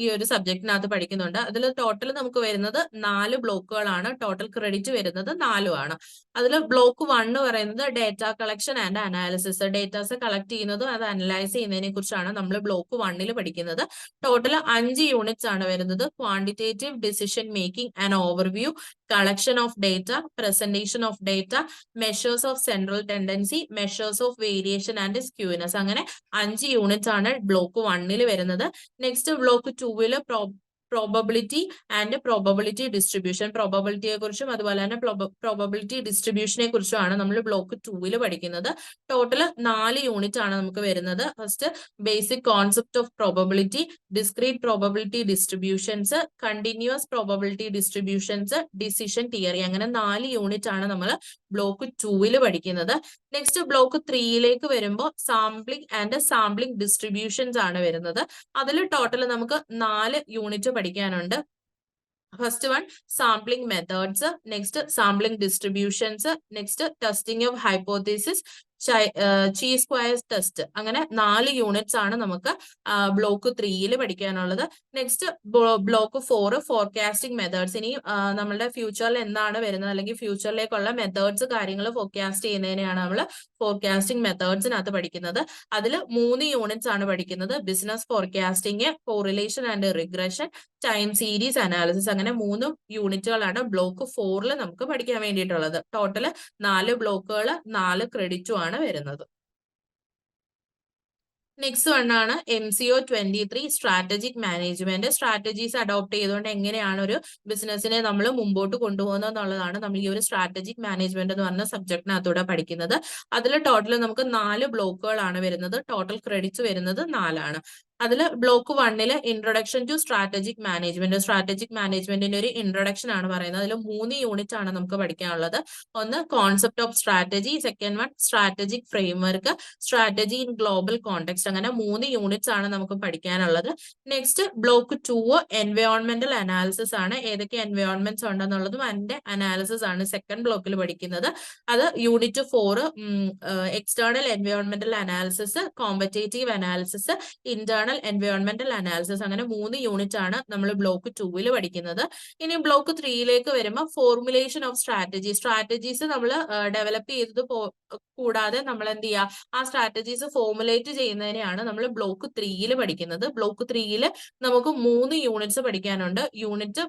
ഈ ഒരു സബ്ജക്റ്റിനകത്ത് പഠിക്കുന്നുണ്ട്. അതിൽ ടോട്ടൽ നമുക്ക് വരുന്നത് 4 ബ്ലോക്കുകളാണ്. ടോട്ടൽ ക്രെഡിറ്റ് വരുന്നത് 4 ആണ്. അതിൽ ബ്ലോക്ക് 1 പറയുന്നത് data collection and analysis. Datas collect ചെയ്യുന്നതും അത് അനലൈസ് ചെയ്യുന്നതിനെ കുറിച്ചാണ് നമ്മൾ ബ്ലോക്ക് 1 പഠിക്കുന്നത്. ടോട്ടൽ 5 യൂണിറ്റ്സ് ആണ് വരുന്നത്. Quantitative decision making and overview, collection of data, presentation of data, measures of central tendency, measures of variation and skewness. അങ്ങനെ 5 യൂണിറ്റ്സ് ആണ് ബ്ലോക്ക് 1 വരുന്നത്. Next block 2 probability and probability distribution. പ്രോബബിലിറ്റിയെ കുറിച്ചും അതുപോലെ തന്നെ പ്രോബബിലിറ്റി ഡിസ്ട്രിബ്യൂഷനെ കുറിച്ചുമാണ് നമ്മൾ ബ്ലോക്ക് 2 പഠിക്കുന്നത്. ടോട്ടൽ 4 യൂണിറ്റ് ആണ് നമുക്ക് വരുന്നത്. First basic concept of probability, discrete probability distributions, continuous probability distributions, decision theory. അങ്ങനെ 4 യൂണിറ്റ് ആണ് നമ്മൾ ബ്ലോക്ക് 2 പഠിക്കുന്നത്. നെക്സ്റ്റ് ബ്ലോക്ക് 3 വരുമ്പോൾ സാമ്പിളിംഗ് ആൻഡ് സാമ്പിളിംഗ് ഡിസ്ട്രിബ്യൂഷൻസ് ആണ് വരുന്നത്. അതിൽ ടോട്ടൽ നമുക്ക് 4 യൂണിറ്റ് പഠിക്കാനുണ്ട്. First one sampling methods, next sampling distributions, next testing of hypothesis, ചീ സ്ക്വയർസ് ടെസ്റ്റ്. അങ്ങനെ 4 യൂണിറ്റ്സ് ആണ് നമുക്ക് ബ്ലോക്ക് 3 പഠിക്കാനുള്ളത്. Next block 4 forecasting methods. ഇനി നമ്മളുടെ ഫ്യൂച്ചറിൽ എന്താണ് വരുന്നത് അല്ലെങ്കിൽ ഫ്യൂച്ചറിലേക്കുള്ള മെത്തേഡ്സ് കാര്യങ്ങൾ ഫോർകാസ്റ്റ് ചെയ്യുന്നതിനെയാണ് നമ്മൾ ഫോർകാസ്റ്റിംഗ് മെത്തേഡ്സിനകത്ത് പഠിക്കുന്നത്. അതിൽ 3 യൂണിറ്റ്സ് ആണ് പഠിക്കുന്നത്. Business forecasting, correlation and regression, time series analysis. അങ്ങനെ 3 യൂണിറ്റുകളാണ് ബ്ലോക്ക് 4 നമുക്ക് പഠിക്കാൻ വേണ്ടിയിട്ടുള്ളത്. ടോട്ടൽ 4 ബ്ലോക്കുകൾ 4 ക്രെഡിറ്റും ആണ് വരുന്നത്. നെക്സ്റ്റ് വണ്ണാണ് MCO23 strategic management. Strategies adopt ചെയ്തുകൊണ്ട് എങ്ങനെയാണ് ഒരു ബിസിനസിനെ നമ്മൾ മുമ്പോട്ട് കൊണ്ടുപോകുന്നത് എന്നുള്ളതാണ് നമ്മൾ ഈ ഒരു സ്ട്രാറ്റജിക് മാനേജ്മെന്റ് എന്ന് പറഞ്ഞ സബ്ജക്റ്റിനകത്തൂടെ പഠിക്കുന്നത്. അതിൽ ടോട്ടൽ നമുക്ക് 4 ബ്ലോക്കുകളാണ് വരുന്നത്. ടോട്ടൽ ക്രെഡിറ്റ്സ് വരുന്നത് 4 ആണ്. അതിൽ block 1 introduction to strategic management. Strategic മാനേജ്മെന്റിന്റെ ഒരു ഇൻട്രൊഡക്ഷൻ ആണ് പറയുന്നത്. അതിൽ 3 യൂണിറ്റ് ആണ് നമുക്ക് പഠിക്കാനുള്ളത്. ഒന്ന് concept of strategy, second one strategic framework, strategy in global context. അങ്ങനെ 3 യൂണിറ്റ്സ് ആണ് നമുക്ക് പഠിക്കാനുള്ളത്. നെക്സ്റ്റ് ബ്ലോക്ക് 2 എൻവയോൺമെന്റൽ അനാലിസിസ് ആണ്. ഏതൊക്കെ എൻവയോൺമെന്റ്സ് ഉണ്ടെന്നുള്ളതും അതിന്റെ അനാലിസിസ് ആണ് സെക്കൻഡ് ബ്ലോക്കിൽ പഠിക്കുന്നത്. അത് unit 4 external എൻവയോൺമെന്റൽ analysis, competitive analysis, internal എൻവയോൺമെന്റൽ analysis. അങ്ങനെ 3 യൂണിറ്റ് ആണ് നമ്മൾ ബ്ലോക്ക് 2 പഠിക്കുന്നത്. ഇനി ബ്ലോക്ക് 3 വരുമ്പോൾ ഫോർമുലേഷൻ ഓഫ് സ്ട്രാറ്റജി. സ്ട്രാറ്റജീസ് നമ്മൾ ഡെവലപ്പ് ചെയ്തത് കൂടാതെ നമ്മൾ എന്ത് ചെയ്യുക, ആ സ്ട്രാറ്റജീസ് ഫോർമുലേറ്റ് ചെയ്യുന്നതിനെയാണ് നമ്മൾ ബ്ലോക്ക് 3 പഠിക്കുന്നത്. ബ്ലോക്ക് 3 നമുക്ക് 3 യൂണിറ്റ്സ് പഠിക്കാനുണ്ട്. Unit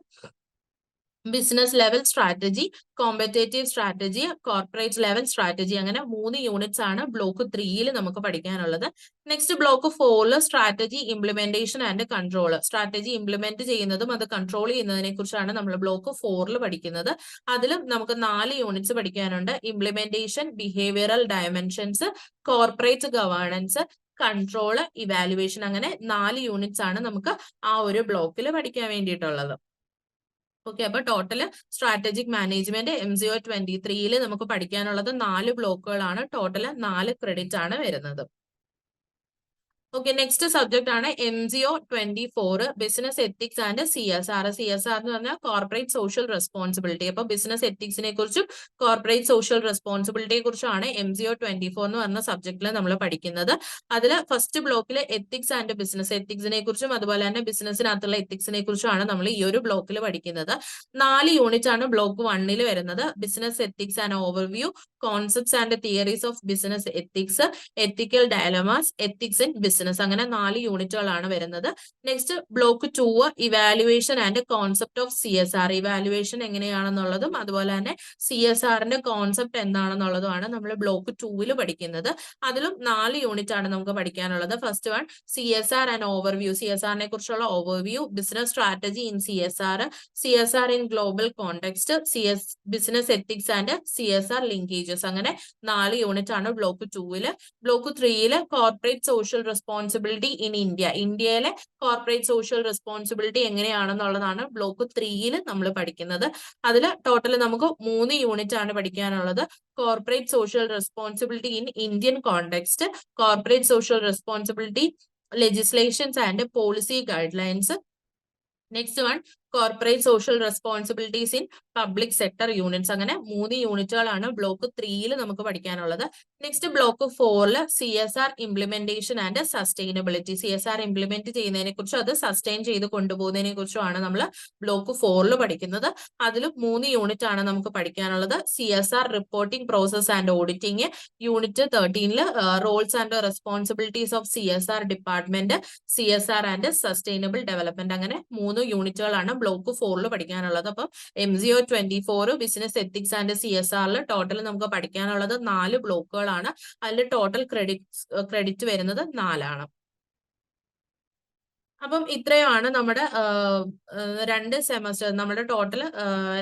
business level strategy, competitive strategy, corporate level strategy. അങ്ങനെ 3 യൂണിറ്റ്സ് ആണ് ബ്ലോക്ക് 3 നമുക്ക് പഠിക്കാനുള്ളത്. Next block 4 strategy implementation and control. Strategy implement ചെയ്യുന്നതും അത് കൺട്രോൾ ചെയ്യുന്നതിനെ കുറിച്ചാണ് നമ്മൾ ബ്ലോക്ക് 4 പഠിക്കുന്നത്. അതിലും നമുക്ക് 4 യൂണിറ്റ്സ് പഠിക്കാനുണ്ട്. Implementation, behavioural dimensions, corporate governance, control, evaluation. അങ്ങനെ 4 യൂണിറ്റ്സ് ആണ് നമുക്ക് ആ ഒരു ബ്ലോക്കിൽ പഠിക്കാൻ വേണ്ടിയിട്ടുള്ളത്. ഓക്കെ, അപ്പൊ ടോട്ടല് സ്ട്രാറ്റജിക് മാനേജ്മെന്റ് MCO23 നമുക്ക് പഠിക്കാനുള്ളത് 4 ബ്ലോക്കുകളാണ്. ടോട്ടല് 4 ക്രെഡിറ്റ് ആണ് വരുന്നത്. ഓക്കെ, നെക്സ്റ്റ് സബ്ജക്ട് ആണ് MCO24 business ethics and CSR. CSR എന്ന് പറഞ്ഞാൽ കോർപ്പറേറ്റ് സോഷ്യൽ റെസ്പോൺസിബിലിറ്റി. അപ്പൊ ബിസിനസ് എത്തിക്സിനെ കുറിച്ചും കോർപ്പറേറ്റ് സോഷ്യൽ റെസ്പോൺസിബിലിറ്റിയെ കുറിച്ചാണ് MCO24 എന്ന് പറഞ്ഞ സബ്ജക്റ്റിൽ നമ്മൾ പഠിക്കുന്നത്. അതിൽ ഫസ്റ്റ് ബ്ലോക്കിൽ എത്തിക്സ് ആൻഡ് ബിസിനസ്, എത്തിക്സിനെ കുറിച്ചും അതുപോലെ തന്നെ ബിസിനസിനകത്തുള്ള എത്തിക്സിനെ കുറിച്ചുമാണ് നമ്മൾ ഈ ഒരു ബ്ലോക്കിൽ പഠിക്കുന്നത്. 4 യൂണിറ്റ് ആണ് ബ്ലോക്ക് 1 വരുന്നത്. Business ethics and overview, concepts and theories of business ethics, ethical dilemmas, ethics in business. അങ്ങനെ 4 യൂണിറ്റുകളാണ് വരുന്നത്. Next block 2 evaluation and concept of CSR. Evaluation എങ്ങനെയാണെന്നുള്ളതും അതുപോലെ തന്നെ CSRന്റെ കോൺസെപ്റ്റ് എന്താണെന്നുള്ളതുമാണ് നമ്മൾ ബ്ലോക്ക് 2 പഠിക്കുന്നത്. അതിലും 4 യൂണിറ്റ് ആണ് നമുക്ക് പഠിക്കാനുള്ളത്. First one CSR and overview. CSRനെ കുറിച്ചുള്ള overview, business strategy in CSR, CSR in global context, business ethics and CSR linkages. അങ്ങനെ 4 യൂണിറ്റ് ആണ് block 2. Block 3 corporate social responsibility responsibility in India. ഇന്ത്യയിലെ കോർപ്പറേറ്റ് സോഷ്യൽ റെസ്പോൺസിബിലിറ്റി എങ്ങനെയാണെന്നുള്ളതാണ് ബ്ലോക്ക് 3 നമ്മൾ പഠിക്കുന്നത്. അതിൽ ടോട്ടൽ നമുക്ക് 3 യൂണിറ്റ് ആണ് പഠിക്കാനുള്ളത്. Corporate social responsibility in Indian context, corporate social responsibility legislations and policy guidelines. Next one corporate social responsibilities in public sector units. അങ്ങനെ 3 യൂണിറ്റുകളാണ് ബ്ലോക്ക് 3 നമുക്ക് പഠിക്കാനുള്ളത്. Next block 4 CSR implementation and sustainability. CSR implement ചെയ്യുന്നതിനെ കുറിച്ചും അത് സസ്റ്റൈൻ ചെയ്ത് കൊണ്ടുപോകുന്നതിനെ കുറിച്ചുമാണ് നമ്മൾ ബ്ലോക്ക് 4 പഠിക്കുന്നത്. അതിൽ 3 യൂണിറ്റ് ആണ് നമുക്ക് പഠിക്കാനുള്ളത്. CSR reporting process and auditing, unit 13 roles and responsibilities of CSR department, CSR and sustainable development. അങ്ങനെ 3 യൂണിറ്റുകളാണ് ബ്ലോക്ക് 4 പഠിക്കാനുള്ളത്. അപ്പം MGO 24 business ethics and CSR total നമുക്ക് പഠിക്കാനുള്ളത് 4 ബ്ലോക്കുകളാണ്. അതിൽ ടോട്ടൽ ക്രെഡിറ്റ് വരുന്നത് 4 ആണ്. അപ്പം ഇത്രയുമാണ് നമ്മുടെ 2 സെമസ്റ്റർ, നമ്മുടെ ടോട്ടൽ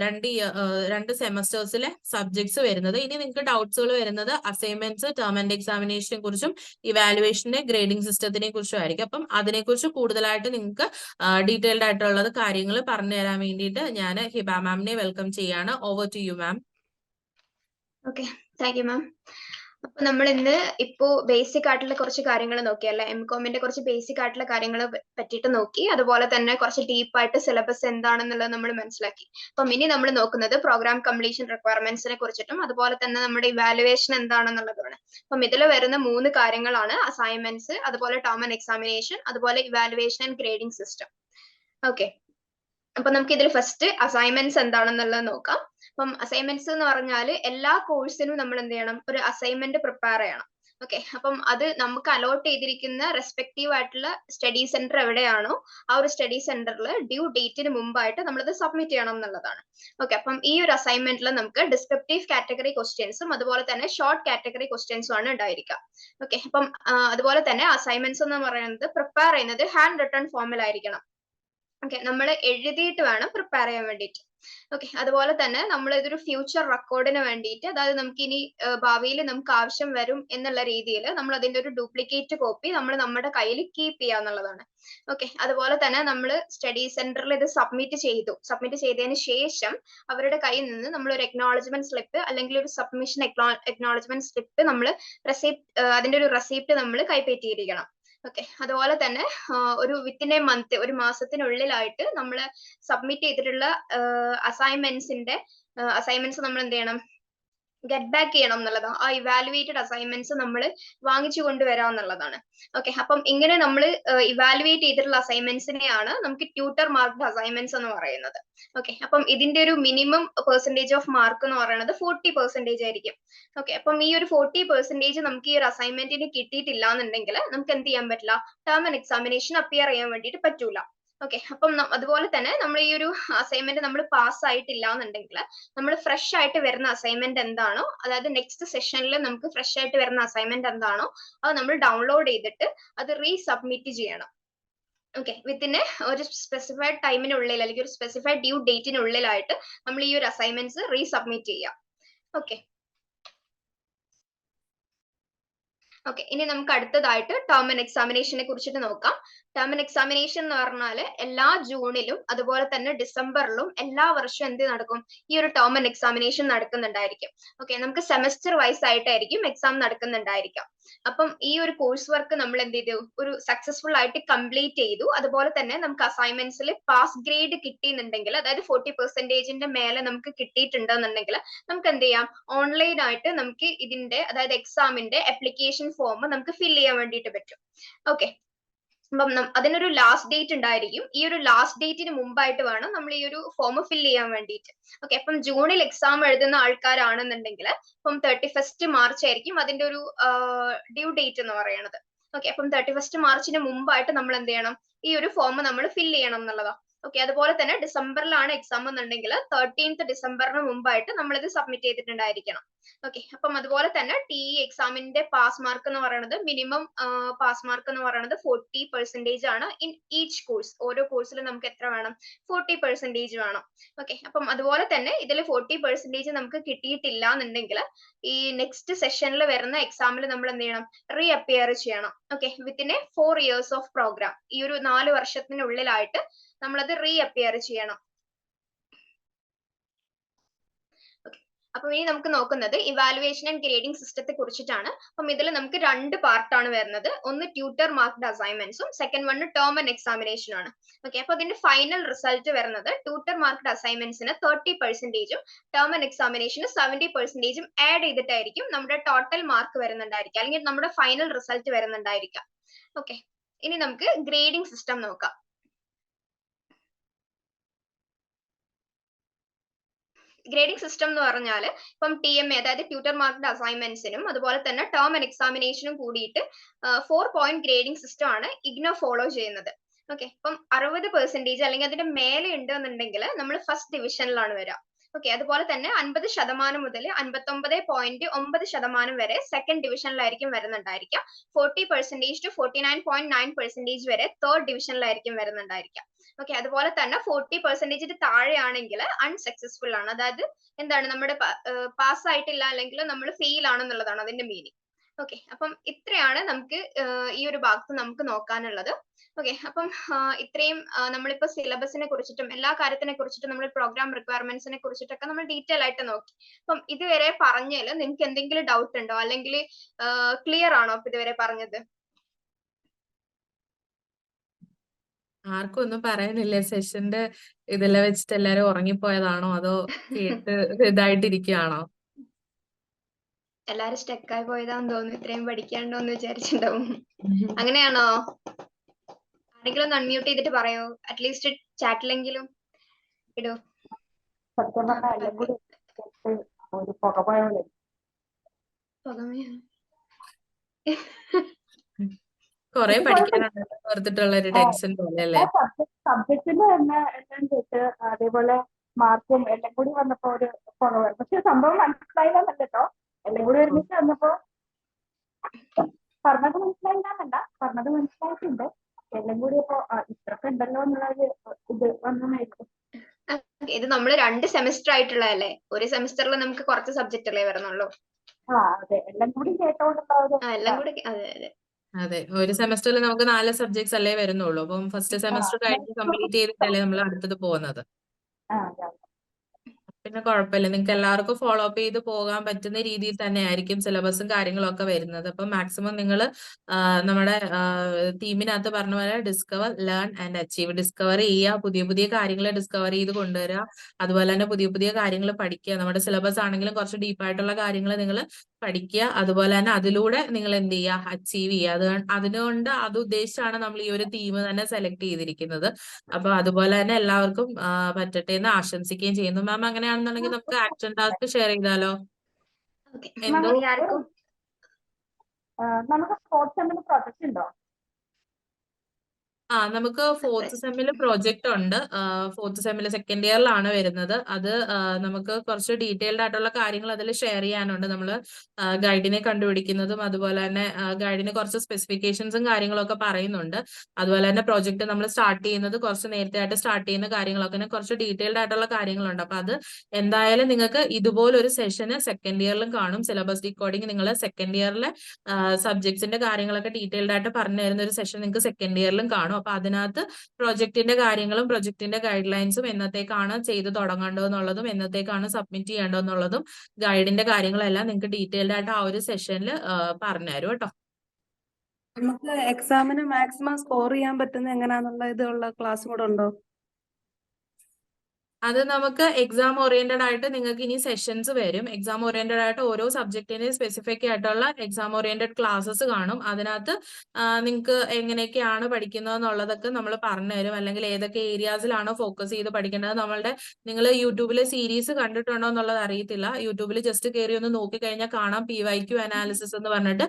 2 സെമസ്റ്റേഴ്സിലെ സബ്ജക്ട്സ് വരുന്നത്. ഇനി നിങ്ങൾക്ക് ഡൗട്ട്സുകൾ വരുന്നത് അസൈൻമെന്റ്സ്, ടേം ആൻഡ് എക്സാമിനേഷനെ കുറിച്ചും ഇവാലുവേഷന്റെ ഗ്രേഡിംഗ് സിസ്റ്റത്തിനെ കുറിച്ചും ആയിരിക്കും. അപ്പം അതിനെക്കുറിച്ച് കൂടുതലായിട്ട് നിങ്ങൾക്ക് ഡീറ്റെയിൽഡ് ആയിട്ടുള്ളത് കാര്യങ്ങൾ പറഞ്ഞു തരാൻ വേണ്ടിയിട്ട് ഞാൻ ഹിബ മാമിനെ വെൽക്കം ചെയ്യാണ്. Over to you ma'am. Okay, thank you ma'am. അപ്പൊ നമ്മൾ ഇന്ന് ഇപ്പോ ബേസിക് ആയിട്ടുള്ള കുറച്ച് കാര്യങ്ങൾ നോക്കിയല്ലേ, MCOMന്റെ കുറച്ച് ബേസിക് ആയിട്ടുള്ള കാര്യങ്ങൾ പറ്റിയിട്ട് നോക്കി. അതുപോലെ തന്നെ കുറച്ച് ഡീപ്പായിട്ട് സിലബസ് എന്താണെന്നുള്ളത് നമ്മൾ മനസ്സിലാക്കി. അപ്പം ഇനി നമ്മൾ നോക്കുന്നത് പ്രോഗ്രാം കംപ്ലീഷൻ റിക്വയർമെന്റ്സിനെ കുറിച്ചിട്ടും അതുപോലെ തന്നെ നമ്മുടെ ഇവാലുവേഷൻ എന്താണെന്നുള്ളതാണ്. അപ്പം ഇതിൽ വരുന്ന 3 കാര്യങ്ങളാണ് അസൈൻമെന്റ്സ്, അതുപോലെ ടേം ആൻഡ് എക്സാമിനേഷൻ, അതുപോലെ evaluation and grading system. Okay, അപ്പൊ നമുക്ക് ഇതിൽ ഫസ്റ്റ് അസൈൻമെന്റ്സ് എന്താണെന്നുള്ളത് നോക്കാം. അപ്പം അസൈൻമെന്റ്സ് എന്ന് പറഞ്ഞാൽ എല്ലാ കോഴ്സിനും നമ്മൾ എന്ത് ചെയ്യണം, ഒരു അസൈൻമെന്റ് പ്രിപ്പയർ ചെയ്യണം. ഓക്കെ, അപ്പം അത് നമുക്ക് അലോട്ട് ചെയ്തിരിക്കുന്ന റെസ്പെക്റ്റീവ് ആയിട്ടുള്ള സ്റ്റഡി സെന്റർ എവിടെയാണോ ആ ഒരു സ്റ്റഡി സെന്ററിൽ ഡ്യൂ ഡേറ്റിന് മുമ്പായിട്ട് നമ്മളത് സബ്മിറ്റ് ചെയ്യണം എന്നുള്ളതാണ്. ഓക്കെ, അപ്പം ഈ ഒരു അസൈൻമെന്റിൽ നമുക്ക് ഡിസ്ക്രിപ്റ്റീവ് കാറ്റഗറി ക്വസ്റ്റ്യൻസും അതുപോലെ തന്നെ ഷോർട്ട് കാറ്റഗറി ക്വസ്റ്റ്യൻസും ആണ് ഉണ്ടായിരിക്കുക. ഓക്കെ, അപ്പം അതുപോലെ തന്നെ അസൈൻമെന്റ്സ് എന്ന് പറയുന്നത് പ്രിപ്പയർ ചെയ്യുന്നത് ഹാൻഡ് റിട്ടൺ ഫോമിലായിരിക്കണം. ഓക്കെ, നമ്മൾ എഴുതിയിട്ട് വേണം പ്രിപ്പയർ ചെയ്യാൻ വേണ്ടിയിട്ട്. ഓക്കെ, അതുപോലെ തന്നെ നമ്മൾ ഇതൊരു ഫ്യൂച്ചർ റെക്കോർഡിന് വേണ്ടിയിട്ട്, അതായത് നമുക്ക് ഇനി ഭാവിയിൽ നമുക്ക് ആവശ്യം വരും എന്നുള്ള രീതിയിൽ നമ്മൾ അതിന്റെ ഒരു ഡ്യൂപ്ലിക്കേറ്റ് കോപ്പി നമ്മൾ നമ്മുടെ കയ്യിൽ കീപ്പ് ചെയ്യുക എന്നുള്ളതാണ്. ഓക്കെ, അതുപോലെ തന്നെ നമ്മൾ സ്റ്റഡി സെന്ററിൽ ഇത് സബ്മിറ്റ് ചെയ്തതിന് ശേഷം അവരുടെ കയ്യിൽ നിന്ന് നമ്മൾ ഒരു എക്നോളജ്മെന്റ് സ്ലിപ്പ് അല്ലെങ്കിൽ ഒരു സബ്മിഷൻ എക്നോളജ്മെന്റ് സ്ലിപ്പ് നമ്മൾ അതിന്റെ ഒരു റെസിപ്റ്റ് നമ്മൾ കൈപ്പറ്റിയിരിക്കണം. ഓക്കെ, അതുപോലെ തന്നെ ഒരു വിത്തിൻ എ മന്ത്, ഒരു മാസത്തിനുള്ളിലായിട്ട് നമ്മൾ സബ്മിറ്റ് ചെയ്തിട്ടുള്ള അസൈൻമെന്റ്സ് നമ്മൾ എന്ത് ചെയ്യണം, ഗെറ്റ് ബാക്ക് ചെയ്യണം എന്നുള്ളതാണ്. ആ ഇവാലുവേറ്റഡ് അസൈൻമെന്റ്സ് നമ്മൾ വാങ്ങിച്ചു കൊണ്ടുവരാം എന്നുള്ളതാണ്. ഓക്കെ, അപ്പം ഇങ്ങനെ നമ്മൾ ഇവാലുവേറ്റ് ചെയ്തിട്ടുള്ള അസൈൻമെന്റ്സിനെയാണ് നമുക്ക് ട്യൂട്ടർ മാർക്ക്ഡ് അസൈൻമെന്റ്സ് എന്ന് പറയുന്നത്. ഓക്കെ, അപ്പം ഇതിന്റെ ഒരു മിനിമം പെർസെന്റേജ് ഓഫ് മാർക്ക് എന്ന് പറയുന്നത് 40% ആയിരിക്കും. ഓക്കെ, അപ്പം ഈ ഒരു 40% നമുക്ക് ഈ ഒരു അസൈൻമെന്റിന് കിട്ടിയിട്ടില്ല എന്നുണ്ടെങ്കിൽ നമുക്ക് എന്ത് ചെയ്യാൻ പറ്റില്ല, ടേം ആൻഡ് എക്സാമിനേഷൻ അപ്പിയർ ചെയ്യാൻ വേണ്ടിയിട്ട് പറ്റൂല. ഓക്കെ, അപ്പം അതുപോലെ തന്നെ നമ്മൾ ഈ ഒരു അസൈൻമെന്റ് നമ്മൾ പാസ് ആയിട്ടില്ല എന്നുണ്ടെങ്കിൽ നമ്മൾ ഫ്രഷ് ആയിട്ട് വരുന്ന അസൈൻമെന്റ് എന്താണോ, അതായത് നെക്സ്റ്റ് സെഷനിൽ നമുക്ക് ഫ്രഷ് ആയിട്ട് വരുന്ന അസൈൻമെന്റ് എന്താണോ അത് നമ്മൾ ഡൗൺലോഡ് ചെയ്തിട്ട് അത് റീസബ്മിറ്റ് ചെയ്യണം. ഓക്കെ, വിത്തിൻ ഒരു സ്പെസിഫൈഡ് ടൈമിനുള്ളിൽ അല്ലെങ്കിൽ ഒരു സ്പെസിഫൈഡ് ഡ്യൂ ഡേറ്റിനുള്ളിലായിട്ട് നമ്മൾ ഈ ഒരു അസൈൻമെന്റ്സ് റീസബ്മിറ്റ് ചെയ്യാം. ഓക്കെ, ഇനി നമുക്ക് അടുത്തതായിട്ട് ടേം ആൻഡ് എക്സാമിനേഷനെ കുറിച്ചിട്ട് നോക്കാം. ടേം ആൻഡ് എക്സാമിനേഷൻ എന്ന് പറഞ്ഞാൽ എല്ലാ ജൂണിലും അതുപോലെ തന്നെ ഡിസംബറിലും എല്ലാ വർഷവും എന്ത് നടക്കും, ഈ ഒരു ടേം ആൻഡ് എക്സാമിനേഷൻ നടക്കുന്നുണ്ടായിരിക്കും. ഓക്കെ, നമുക്ക് സെമസ്റ്റർ വൈസ് ആയിട്ടായിരിക്കും എക്സാം നടക്കുന്നുണ്ടായിരിക്കാം. അപ്പം ഈ ഒരു കോഴ്സ് വർക്ക് നമ്മൾ എന്ത് ചെയ്തു, ഒരു സക്സസ്ഫുൾ ആയിട്ട് കംപ്ലീറ്റ് ചെയ്തു. അതുപോലെ തന്നെ നമുക്ക് അസൈൻമെന്റ്സിൽ പാസ് ഗ്രേഡ് കിട്ടിയെന്നുണ്ടെങ്കിൽ, അതായത് 40% മേലെ നമുക്ക് കിട്ടിയിട്ടുണ്ടെന്നുണ്ടെങ്കിൽ നമുക്ക് എന്ത് ചെയ്യാം, ഓൺലൈൻ ആയിട്ട് നമുക്ക് ഇതിന്റെ അതായത് എക്സാമിന്റെ അപ്ലിക്കേഷൻ ഫോം നമുക്ക് ഫിൽ ചെയ്യാൻ വേണ്ടിയിട്ട് പറ്റും. ഓക്കെ, അപ്പം അതിനൊരു ലാസ്റ്റ് ഡേറ്റ് ഉണ്ടായിരിക്കും. ഈ ഒരു ലാസ്റ്റ് ഡേറ്റിന് മുമ്പായിട്ട് വേണം നമ്മൾ ഈ ഒരു ഫോം ഫിൽ ചെയ്യാൻ വേണ്ടിയിട്ട്. ഓക്കെ, അപ്പം ജൂണിൽ എക്സാം എഴുതുന്ന ആൾക്കാരാണെന്നുണ്ടെങ്കിൽ ഇപ്പം 31 മാർച്ച് ആയിരിക്കും അതിന്റെ ഒരു ഡ്യൂ ഡേറ്റ് എന്ന് പറയുന്നത്. ഓക്കെ, അപ്പം 31 മാർച്ചിന് മുമ്പായിട്ട് നമ്മൾ എന്ത് ചെയ്യണം, ഈ ഒരു ഫോം നമ്മൾ ഫിൽ ചെയ്യണം എന്നുള്ളതാണ്. ഓക്കെ, അതുപോലെ തന്നെ ഡിസംബറിലാണ് എക്സാം എന്നുണ്ടെങ്കിൽ 13th ഡിസംബറിന് മുമ്പായിട്ട് നമ്മളിത് സബ്മിറ്റ് ചെയ്തിട്ടുണ്ടായിരിക്കണം. ഓക്കെ, അപ്പം അതുപോലെ തന്നെ TE എക്സാമിന്റെ പാസ് മാർക്ക് എന്ന് പറയുന്നത് മിനിമം പാസ് മാർക്ക് എന്ന് പറയുന്നത് 40% ആണ് ഇൻ ഈച്ച് കോഴ്സ്. ഓരോ കോഴ്സിലും നമുക്ക് എത്ര വേണം? 40% വേണം. ഓക്കെ, അപ്പം അതുപോലെ തന്നെ ഇതിൽ 40% നമുക്ക് കിട്ടിയിട്ടില്ല എന്നുണ്ടെങ്കിൽ ഈ നെക്സ്റ്റ് സെഷനിൽ വരുന്ന എക്സാമിൽ നമ്മൾ എന്ത് ചെയ്യണം? റീ അപ്പിയർ ചെയ്യണം. Okay, within 4 years of programme. ഈ ഒരു 4 വർഷത്തിനുള്ളിലായിട്ട് നമ്മളത് റീ അപ്പിയർ ചെയ്യണം. അപ്പൊ ഇനി നമുക്ക് നോക്കുന്നത് ഇവാലുവേഷൻ ആൻഡ് ഗ്രേഡിംഗ് സിസ്റ്റത്തെ കുറിച്ചിട്ടാണ്. അപ്പം ഇതിൽ നമുക്ക് 2 പാർട്ടാണ് വരുന്നത്. ഒന്ന് ട്യൂട്ടർ മാർക്ക്ഡ് അസൈൻമെന്റ്സും second one term and examination ആണ്. ഓക്കെ, അപ്പൊ അതിന്റെ ഫൈനൽ റിസൾട്ട് വരുന്നത് ട്യൂട്ടർ മാർക്ക്ഡ് അസൈൻമെന്റ്സിന് 30%ഉം ടേം ആൻഡ് എക്സാമിനേഷന് 70%ഉം ആഡ് ചെയ്തിട്ടായിരിക്കും നമ്മുടെ ടോട്ടൽ മാർക്ക് വരുന്നുണ്ടായിരിക്കുക, അല്ലെങ്കിൽ നമ്മുടെ ഫൈനൽ റിസൾട്ട് വരുന്നുണ്ടായിരിക്കുക. ഓക്കെ, ഇനി നമുക്ക് ഗ്രേഡിംഗ് സിസ്റ്റം നോക്കാം. ഗ്രേഡിംഗ് സിസ്റ്റം എന്ന് പറഞ്ഞാൽ ഇപ്പം TMA അതായത് ട്യൂട്ടർ മാർക്ക്ഡ് അസൈൻമെന്റ്സിനും അതുപോലെ തന്നെ ടേം ആൻഡ് എക്സാമിനേഷനും കൂടിയിട്ട് 4 പോയിന്റ് ഗ്രേഡിംഗ് സിസ്റ്റം ആണ് IGNOU ഫോളോ ചെയ്യുന്നത്. ഓക്കെ, ഇപ്പം 60% അല്ലെങ്കിൽ അതിന്റെ മേലെ ഉണ്ട് എന്നുണ്ടെങ്കിൽ നമ്മൾ ഫസ്റ്റ് ഡിവിഷനിലാണ് വരിക. ഓക്കെ, അതുപോലെ തന്നെ 50% മുതൽ 59.9% വരെ സെക്കൻഡ് ഡിവിഷനിലായിരിക്കും വരുന്നുണ്ടായിരിക്കുക. 40% to 49.9% വരെ തേർഡ് ഡിവിഷനിലായിരിക്കും വരുന്നുണ്ടായിരിക്കുക. ഓക്കെ, അതുപോലെ തന്നെ 40% താഴെയാണെങ്കിൽ അൺസക്സസ്ഫുൾ ആണ്. അതായത് എന്താണ്, നമ്മുടെ പാസ് ആയിട്ടില്ല അല്ലെങ്കിൽ നമ്മൾ ഫെയിൽ ആണെന്നുള്ളതാണ് അതിന്റെ മീനിങ്. ഓക്കെ, അപ്പം ഇത്രയാണ് നമുക്ക് ഈ ഒരു ഭാഗത്ത് നമുക്ക് നോക്കാനുള്ളത്. ഓക്കെ, അപ്പം ഇത്രയും നമ്മളിപ്പോ സിലബസിനെ കുറിച്ചിട്ടും എല്ലാ കാര്യത്തിനെ കുറിച്ചിട്ടും നമ്മൾ പ്രോഗ്രാം റിക്വയർമെന്റ്സിനെ കുറിച്ചിട്ടൊക്കെ നമ്മൾ ഡീറ്റെയിൽ ആയിട്ട് നോക്കി. അപ്പം ഇതുവരെ പറഞ്ഞതിൽ നിങ്ങൾക്ക് എന്തെങ്കിലും ഡൗട്ട് ഉണ്ടോ, അല്ലെങ്കിൽ ക്ലിയർ ആണോ ഇപ്പൊ ഇതുവരെ പറഞ്ഞത്? ആർക്കും ഒന്നും പറയാനില്ല. സെഷന്റെ ഇതെല്ലാം വെച്ചിട്ട് എല്ലാരും ഉറങ്ങിപ്പോയതാണോ അതോ കേട്ട് ഇതായിട്ടിരിക്കുകയാണോ? എല്ലാരും സ്റ്റക്കായി പോയതാന്ന് തോന്നുന്നു, ഇത്രയും പഠിക്കാണ്ടോന്ന് വിചാരിച്ചിട്ടുണ്ടാവും. അങ്ങനെയാണോ? ആരെങ്കിലും ഒന്ന് അൺമ്യൂട്ട് ചെയ്തിട്ട് പറയോ, അറ്റ്ലീസ്റ്റ് ചാറ്റിലെങ്കിലും ഇടൂ. സത്യം പറഞ്ഞാൽ എല്ലാം കൂടി ഒരു പുകമയാണ്. കൊറേ പഠിക്കാനുണ്ട് ഓർത്തിട്ടുള്ള ഒരു ടെൻഷൻ പോലെ അല്ലേ? സബ്ജക്റ്റിന്റെ തന്നെ എല്ലാം കേട്ട് അതേപോലെ മാർക്കും എല്ലാം കൂടി വന്നപ്പോ ഒരു പുകവാണ്. പക്ഷെ സംഭവം മനസ്സിലായില്ലെന്നല്ല കേട്ടോ, എല്ലാം കൂടി ഒരുമിച്ച് വന്നപ്പോ പറഞ്ഞത് മനസ്സിലായില്ലെന്നല്ല, പറഞ്ഞത് മനസ്സിലായിട്ടുണ്ട്. എല്ലാം കൂടി ഇപ്പൊ ഇത്രയൊക്കെ ഉണ്ടല്ലോ എന്നുള്ളൊരു ഇത് വന്നതായിരിക്കും. ഇത് നമ്മൾ 2 സെമിസ്റ്റർ ആയിട്ടുള്ളതല്ലേ, ഒരു സെമിസ്റ്ററിൽ നമുക്ക് കുറച്ച് സബ്ജക്റ്റ് അല്ലേ വരുന്നുള്ളൂ. അതെ, എല്ലാം കൂടി കേട്ടോണ്ടുള്ള എല്ലാം കൂടി അതെ അതെ അതെ, ഒരു സെമസ്റ്ററിൽ നമുക്ക് 4 സബ്ജക്ട്സ് അല്ലേ വരുന്നുള്ളൂ. അപ്പം ഫസ്റ്റ് സെമസ്റ്റർ കഴിഞ്ഞ് കംപ്ലീറ്റ് ചെയ്തിട്ടല്ലേ നമ്മൾ അടുത്തത് പോകുന്നത്. പിന്നെ കുഴപ്പമില്ല, നിങ്ങൾക്ക് എല്ലാവർക്കും ഫോളോ അപ്പ് ചെയ്ത് പോകാൻ പറ്റുന്ന രീതിയിൽ തന്നെ ആയിരിക്കും സിലബസും കാര്യങ്ങളും ഒക്കെ വരുന്നത്. അപ്പം മാക്സിമം നിങ്ങൾ നമ്മുടെ ടീമിനകത്ത് പറഞ്ഞ പോലെ discover, learn and achieve. Discover ചെയ്യുക, പുതിയ പുതിയ കാര്യങ്ങൾ ഡിസ്കവർ ചെയ്ത് കൊണ്ടുവരിക. അതുപോലെ തന്നെ പുതിയ പുതിയ കാര്യങ്ങൾ പഠിക്കുക. നമ്മുടെ സിലബസ് ആണെങ്കിലും കുറച്ച് ഡീപ്പായിട്ടുള്ള കാര്യങ്ങൾ നിങ്ങൾ പഠിക്കുക. അതുപോലെ തന്നെ അതിലൂടെ നിങ്ങൾ എന്ത് ചെയ്യുക, അച്ചീവ് ചെയ്യുക. അതുകൊണ്ട് അത് ഉദ്ദേശിച്ചാണ് നമ്മൾ ഈ ഒരു തീം തന്നെ സെലക്ട് ചെയ്തിരിക്കുന്നത്. അപ്പൊ അതുപോലെ തന്നെ എല്ലാവർക്കും പറ്റട്ടെ എന്ന് ആശംസിക്കുകയും ചെയ്യുന്നു. മാം അങ്ങനെയാണെന്നുണ്ടെങ്കിൽ നമുക്ക് ആക്ഷൻ ടാസ്ക് ഷെയർ ചെയ്താലോ? എന്തോ നമുക്ക് ഫോർത്ത് സെമ്മിന് പ്രൊജക്ട് ഉണ്ടോ? നമുക്ക് ഫോർത്ത് സെമ്മില് പ്രൊജക്ട് ഉണ്ട്. ഫോർത്ത് സെമ്മില് സെക്കൻഡ് ഇയറിലാണ് വരുന്നത്. അത് നമുക്ക് കുറച്ച് ഡീറ്റെയിൽഡ് ആയിട്ടുള്ള കാര്യങ്ങൾ അതിൽ ഷെയർ ചെയ്യാനുണ്ട്. നമ്മൾ ഗൈഡിനെ കണ്ടുപിടിക്കുന്നതും അതുപോലെ തന്നെ ഗൈഡിന് കുറച്ച് സ്പെസിഫിക്കേഷൻസും കാര്യങ്ങളൊക്കെ പറയുന്നുണ്ട്. അതുപോലെ തന്നെ പ്രൊജക്ട് നമ്മൾ സ്റ്റാർട്ട് ചെയ്യുന്നത് കുറച്ച് നേരത്തെ ആയിട്ട് സ്റ്റാർട്ട് ചെയ്യുന്ന കാര്യങ്ങളൊക്കെ കുറച്ച് ഡീറ്റെയിൽഡ് ആയിട്ടുള്ള കാര്യങ്ങളുണ്ട്. അപ്പൊ അത് എന്തായാലും നിങ്ങൾക്ക് ഇതുപോലൊരു സെഷന് സെക്കൻഡ് ഇയറിലും കാണും. സിലബസ് ഡീകോഡിങ് നിങ്ങൾ സെക്കൻഡ് ഇയറിലെ സബ്ജക്ട്സിന്റെ കാര്യങ്ങളൊക്കെ ഡീറ്റെയിൽഡ് ആയിട്ട് പറഞ്ഞു തരുന്ന ഒരു സെഷൻ നിങ്ങൾക്ക് സെക്കൻഡ് ഇയറിലും കാണും. അപ്പൊ അതിനകത്ത് പ്രൊജക്ടിന്റെ കാര്യങ്ങളും പ്രൊജക്ടിന്റെ ഗൈഡ് ലൈൻസും എന്നത്തേക്കാണ് ചെയ്ത് തുടങ്ങേണ്ടതെന്നുള്ളതും എന്നത്തേക്കാണ് സബ്മിറ്റ് ചെയ്യേണ്ടതെന്നുള്ളതും ഗൈഡിന്റെ കാര്യങ്ങളെല്ലാം നിങ്ങൾക്ക് ഡീറ്റെയിൽഡ് ആയിട്ട് ആ ഒരു സെഷനിൽ പറഞ്ഞുതരും കേട്ടോ. നമുക്ക് എക്സാമിന് മാക്സിമം സ്കോർ ചെയ്യാൻ പറ്റുന്ന എങ്ങനെയാന്നുള്ള ഇതുള്ള ക്ലാസ് കൂടെ ഉണ്ടോ? അത് നമുക്ക് എക്സാം ഓറിയന്റഡ് ആയിട്ട് നിങ്ങൾക്ക് ഇനി സെഷൻസ് വരും. എക്സാം ഓറിയന്റഡ് ആയിട്ട് ഓരോ സബ്ജക്റ്റിന് സ്പെസിഫിക് ആയിട്ടുള്ള എക്സാം ഓറിയന്റഡ് ക്ലാസ്സസ് കാണും. അതിനകത്ത് നിങ്ങൾക്ക് എങ്ങനെയൊക്കെയാണ് പഠിക്കുന്നത് എന്നുള്ളതൊക്കെ നമ്മൾ പറഞ്ഞു തരും. അല്ലെങ്കിൽ ഏതൊക്കെ ഏരിയാസിലാണോ ഫോക്കസ് ചെയ്ത് പഠിക്കേണ്ടത്. നിങ്ങൾ യൂട്യൂബിലെ സീരീസ് കണ്ടിട്ടുണ്ടോ എന്നുള്ളത് അറിയത്തില്ല. യൂട്യൂബിൽ ജസ്റ്റ് കയറി ഒന്ന് നോക്കിക്കഴിഞ്ഞാൽ കാണാം PYQ അനാലിസിസ് എന്ന് പറഞ്ഞിട്ട്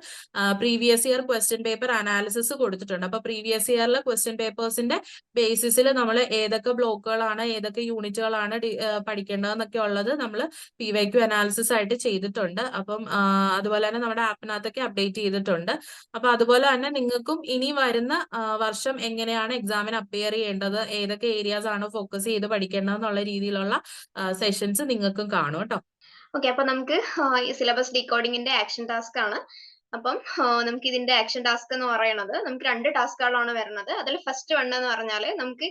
previous year question paper analysis കൊടുത്തിട്ടുണ്ട്. അപ്പൊ പ്രീവിയസ് ഇയറിലെ ക്വസ്റ്റ്യൻ പേപ്പേഴ്സിന്റെ ബേസിസിൽ നമ്മൾ ഏതൊക്കെ ബ്ലോക്കുകളാണ് ഏതൊക്കെ യൂണിറ്റുകളാണ് പഠിക്കേണ്ടതെന്നൊക്കെ ഉള്ളത് നമ്മൾ PYQ അനാലിസിസ് ആയിട്ട് ചെയ്തിട്ടുണ്ട്. അപ്പം അതുപോലെ തന്നെ നമ്മുടെ ആപ്പിനകത്തൊക്കെ അപ്ഡേറ്റ് ചെയ്തിട്ടുണ്ട്. അപ്പൊ അതുപോലെ തന്നെ നിങ്ങൾക്കും ഇനി വരുന്ന വർഷം എങ്ങനെയാണ് എക്സാമിന് അപ്പിയർ ചെയ്യേണ്ടത്, ഏതൊക്കെ ഏരിയാസ് ആണ് ഫോക്കസ് ചെയ്ത് പഠിക്കേണ്ടത് എന്നുള്ള രീതിയിലുള്ള സെഷൻസ് നിങ്ങൾക്കും കാണും കേട്ടോ. ഓക്കെ, അപ്പൊ നമുക്ക് ഈ സിലബസ് ഡീകോഡിങ്ങിന്റെ ആക്ഷൻ ടാസ്ക് ആണ്. അപ്പം നമുക്ക് ഇതിന്റെ ആക്ഷൻ ടാസ്ക് എന്ന് പറയുന്നത് നമുക്ക് 2 ടാസ്കുകളാണ് വരുന്നത്. അതിൽ ഫസ്റ്റ് വൺ എന്ന് പറഞ്ഞാൽ നമുക്ക്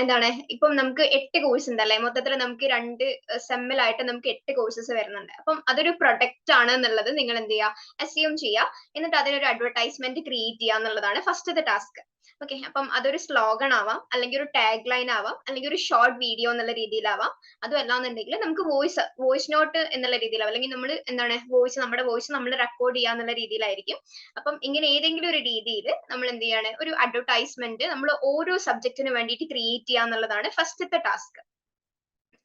എന്താണ്, ഇപ്പം നമുക്ക് 8 കോഴ്സ് ഉണ്ടല്ലേ, മൊത്തത്തിൽ നമുക്ക് 2 സെമ്മിലായിട്ട് നമുക്ക് 8 കോഴ്സസ് വരുന്നുണ്ട്. അപ്പം അതൊരു പ്രൊഡക്റ്റ് ആണ് എന്നുള്ളത് നിങ്ങൾ എന്ത് ചെയ്യുക, അസ്യൂം ചെയ്യുക. എന്നിട്ട് അതിനൊരു അഡ്വർടൈസ്മെന്റ് ക്രിയേറ്റ് ചെയ്യുക എന്നുള്ളതാണ് ഫസ്റ്റത്തെ ടാസ്ക്. ഓക്കെ, അപ്പം അതൊരു സ്ലോഗൺ ആവാം, അല്ലെങ്കിൽ ഒരു ടാഗ് ലൈൻ ആവാം, അല്ലെങ്കിൽ ഒരു ഷോർട്ട് വീഡിയോ എന്നുള്ള രീതിയിലാവാം. അതും അല്ലാന്നുണ്ടെങ്കിൽ നമുക്ക് വോയിസ് നോട്ട് എന്നുള്ള രീതിയിലാവും, അല്ലെങ്കിൽ നമ്മൾ എന്താണ് നമ്മുടെ വോയിസ് നമ്മൾ റെക്കോർഡ് ചെയ്യുക എന്നുള്ള രീതിയിലായിരിക്കും. അപ്പം ഇങ്ങനെ ഏതെങ്കിലും ഒരു രീതിയിൽ നമ്മൾ എന്ത് ചെയ്യാണ്, ഒരു അഡ്വർടൈസ്മെന്റ് നമ്മൾ ഓരോ സബ്ജക്റ്റിന് വേണ്ടിയിട്ട് ക്രിയേറ്റ് ചെയ്യുക എന്നുള്ളതാണ് ഫസ്റ്റത്തെ ടാസ്ക്.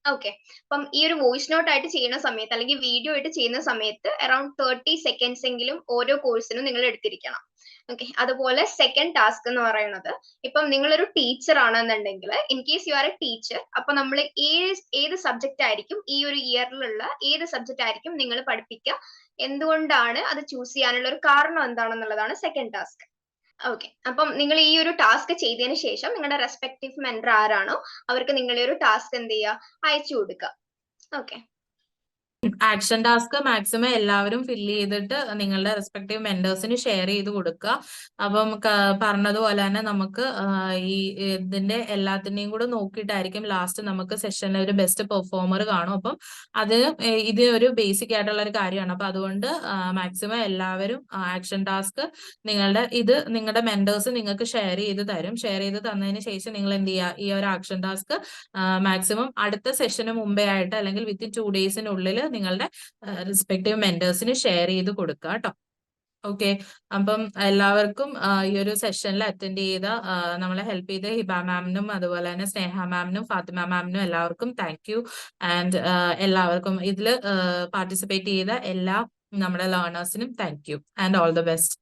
ഓക്കെ, അപ്പം ഈ ഒരു വോയിസ് നോട്ട് ആയിട്ട് ചെയ്യുന്ന സമയത്ത് അല്ലെങ്കിൽ വീഡിയോ ആയിട്ട് ചെയ്യുന്ന സമയത്ത് അറൌണ്ട് 30 സെക്കൻഡ്സ് എങ്കിലും ഓരോ കോഴ്സിനും നിങ്ങൾ എടുത്തിരിക്കണം. ഓക്കെ, അതുപോലെ സെക്കൻഡ് ടാസ്ക് എന്ന് പറയുന്നത്, ഇപ്പം നിങ്ങളൊരു ടീച്ചർ ആണെന്നുണ്ടെങ്കിൽ, in case you are A teacher, അപ്പൊ നമ്മൾ ഏത് സബ്ജക്റ്റ് ആയിരിക്കും ഈ ഒരു ഇയറിലുള്ള ഏത് സബ്ജക്റ്റ് ആയിരിക്കും നിങ്ങൾ പഠിപ്പിക്കുക, എന്തുകൊണ്ടാണ് അത് ചൂസ് ചെയ്യാനുള്ള ഒരു കാരണം എന്താണെന്നുള്ളതാണ് സെക്കൻഡ് ടാസ്ക്. ഓക്കെ, അപ്പം നിങ്ങൾ ഈ ഒരു ടാസ്ക് ചെയ്തതിന് ശേഷം നിങ്ങളുടെ റെസ്പെക്റ്റീവ് മെന്റർ ആരാണോ അവർക്ക് നിങ്ങൾ ഈ ഒരു ടാസ്ക് എന്ത് ചെയ്യുക, അയച്ചു കൊടുക്കുക. ഓക്കെ, ആക്ഷൻ ടാസ്ക് മാക്സിമം എല്ലാവരും ഫില്ല് ചെയ്തിട്ട് നിങ്ങളുടെ റെസ്പെക്റ്റീവ് മെന്റേഴ്സിന് ഷെയർ ചെയ്ത് കൊടുക്കുക. അപ്പം പറഞ്ഞതുപോലെ തന്നെ നമുക്ക് ഈ ഇതിന്റെ എല്ലാത്തിനെയും കൂടെ നോക്കിയിട്ടായിരിക്കും ലാസ്റ്റ് നമുക്ക് സെഷനിൽ ഒരു ബെസ്റ്റ് പെർഫോമർ കാണും. അപ്പം ഇത് ഒരു ബേസിക് ആയിട്ടുള്ള ഒരു കാര്യമാണ്. അപ്പൊ അതുകൊണ്ട് മാക്സിമം എല്ലാവരും ആക്ഷൻ ടാസ്ക് നിങ്ങളുടെ മെന്റേഴ്സ് നിങ്ങൾക്ക് ഷെയർ ചെയ്ത് തരും. ഷെയർ ചെയ്ത് തന്നതിന് ശേഷം നിങ്ങൾ എന്ത് ചെയ്യുക, ഈ ഒരു ആക്ഷൻ ടാസ്ക് മാക്സിമം അടുത്ത സെഷന് മുമ്പേ ആയിട്ട് അല്ലെങ്കിൽ വിത്തിൻ 2 ഡേയ്സിനുള്ളിൽ നിങ്ങളുടെ റെസ്പെക്റ്റീവ് മെന്റേഴ്സിന് ഷെയർ ചെയ്ത് കൊടുക്കുക കേട്ടോ. ഓക്കെ, അപ്പം എല്ലാവർക്കും ഈ ഒരു സെഷനിൽ അറ്റൻഡ് ചെയ്ത നമ്മളെ ഹെൽപ്പ് ചെയ്ത ഹിബ മാമിനും അതുപോലെ തന്നെ സ്നേഹ മാമിനും ഫാത്തിമ മാമിനും എല്ലാവർക്കും താങ്ക് യു. ആൻഡ് എല്ലാവർക്കും ഇതിൽ പാർട്ടിസിപ്പേറ്റ് ചെയ്ത എല്ലാ നമ്മുടെ ലേണേഴ്സിനും thank you and all the best.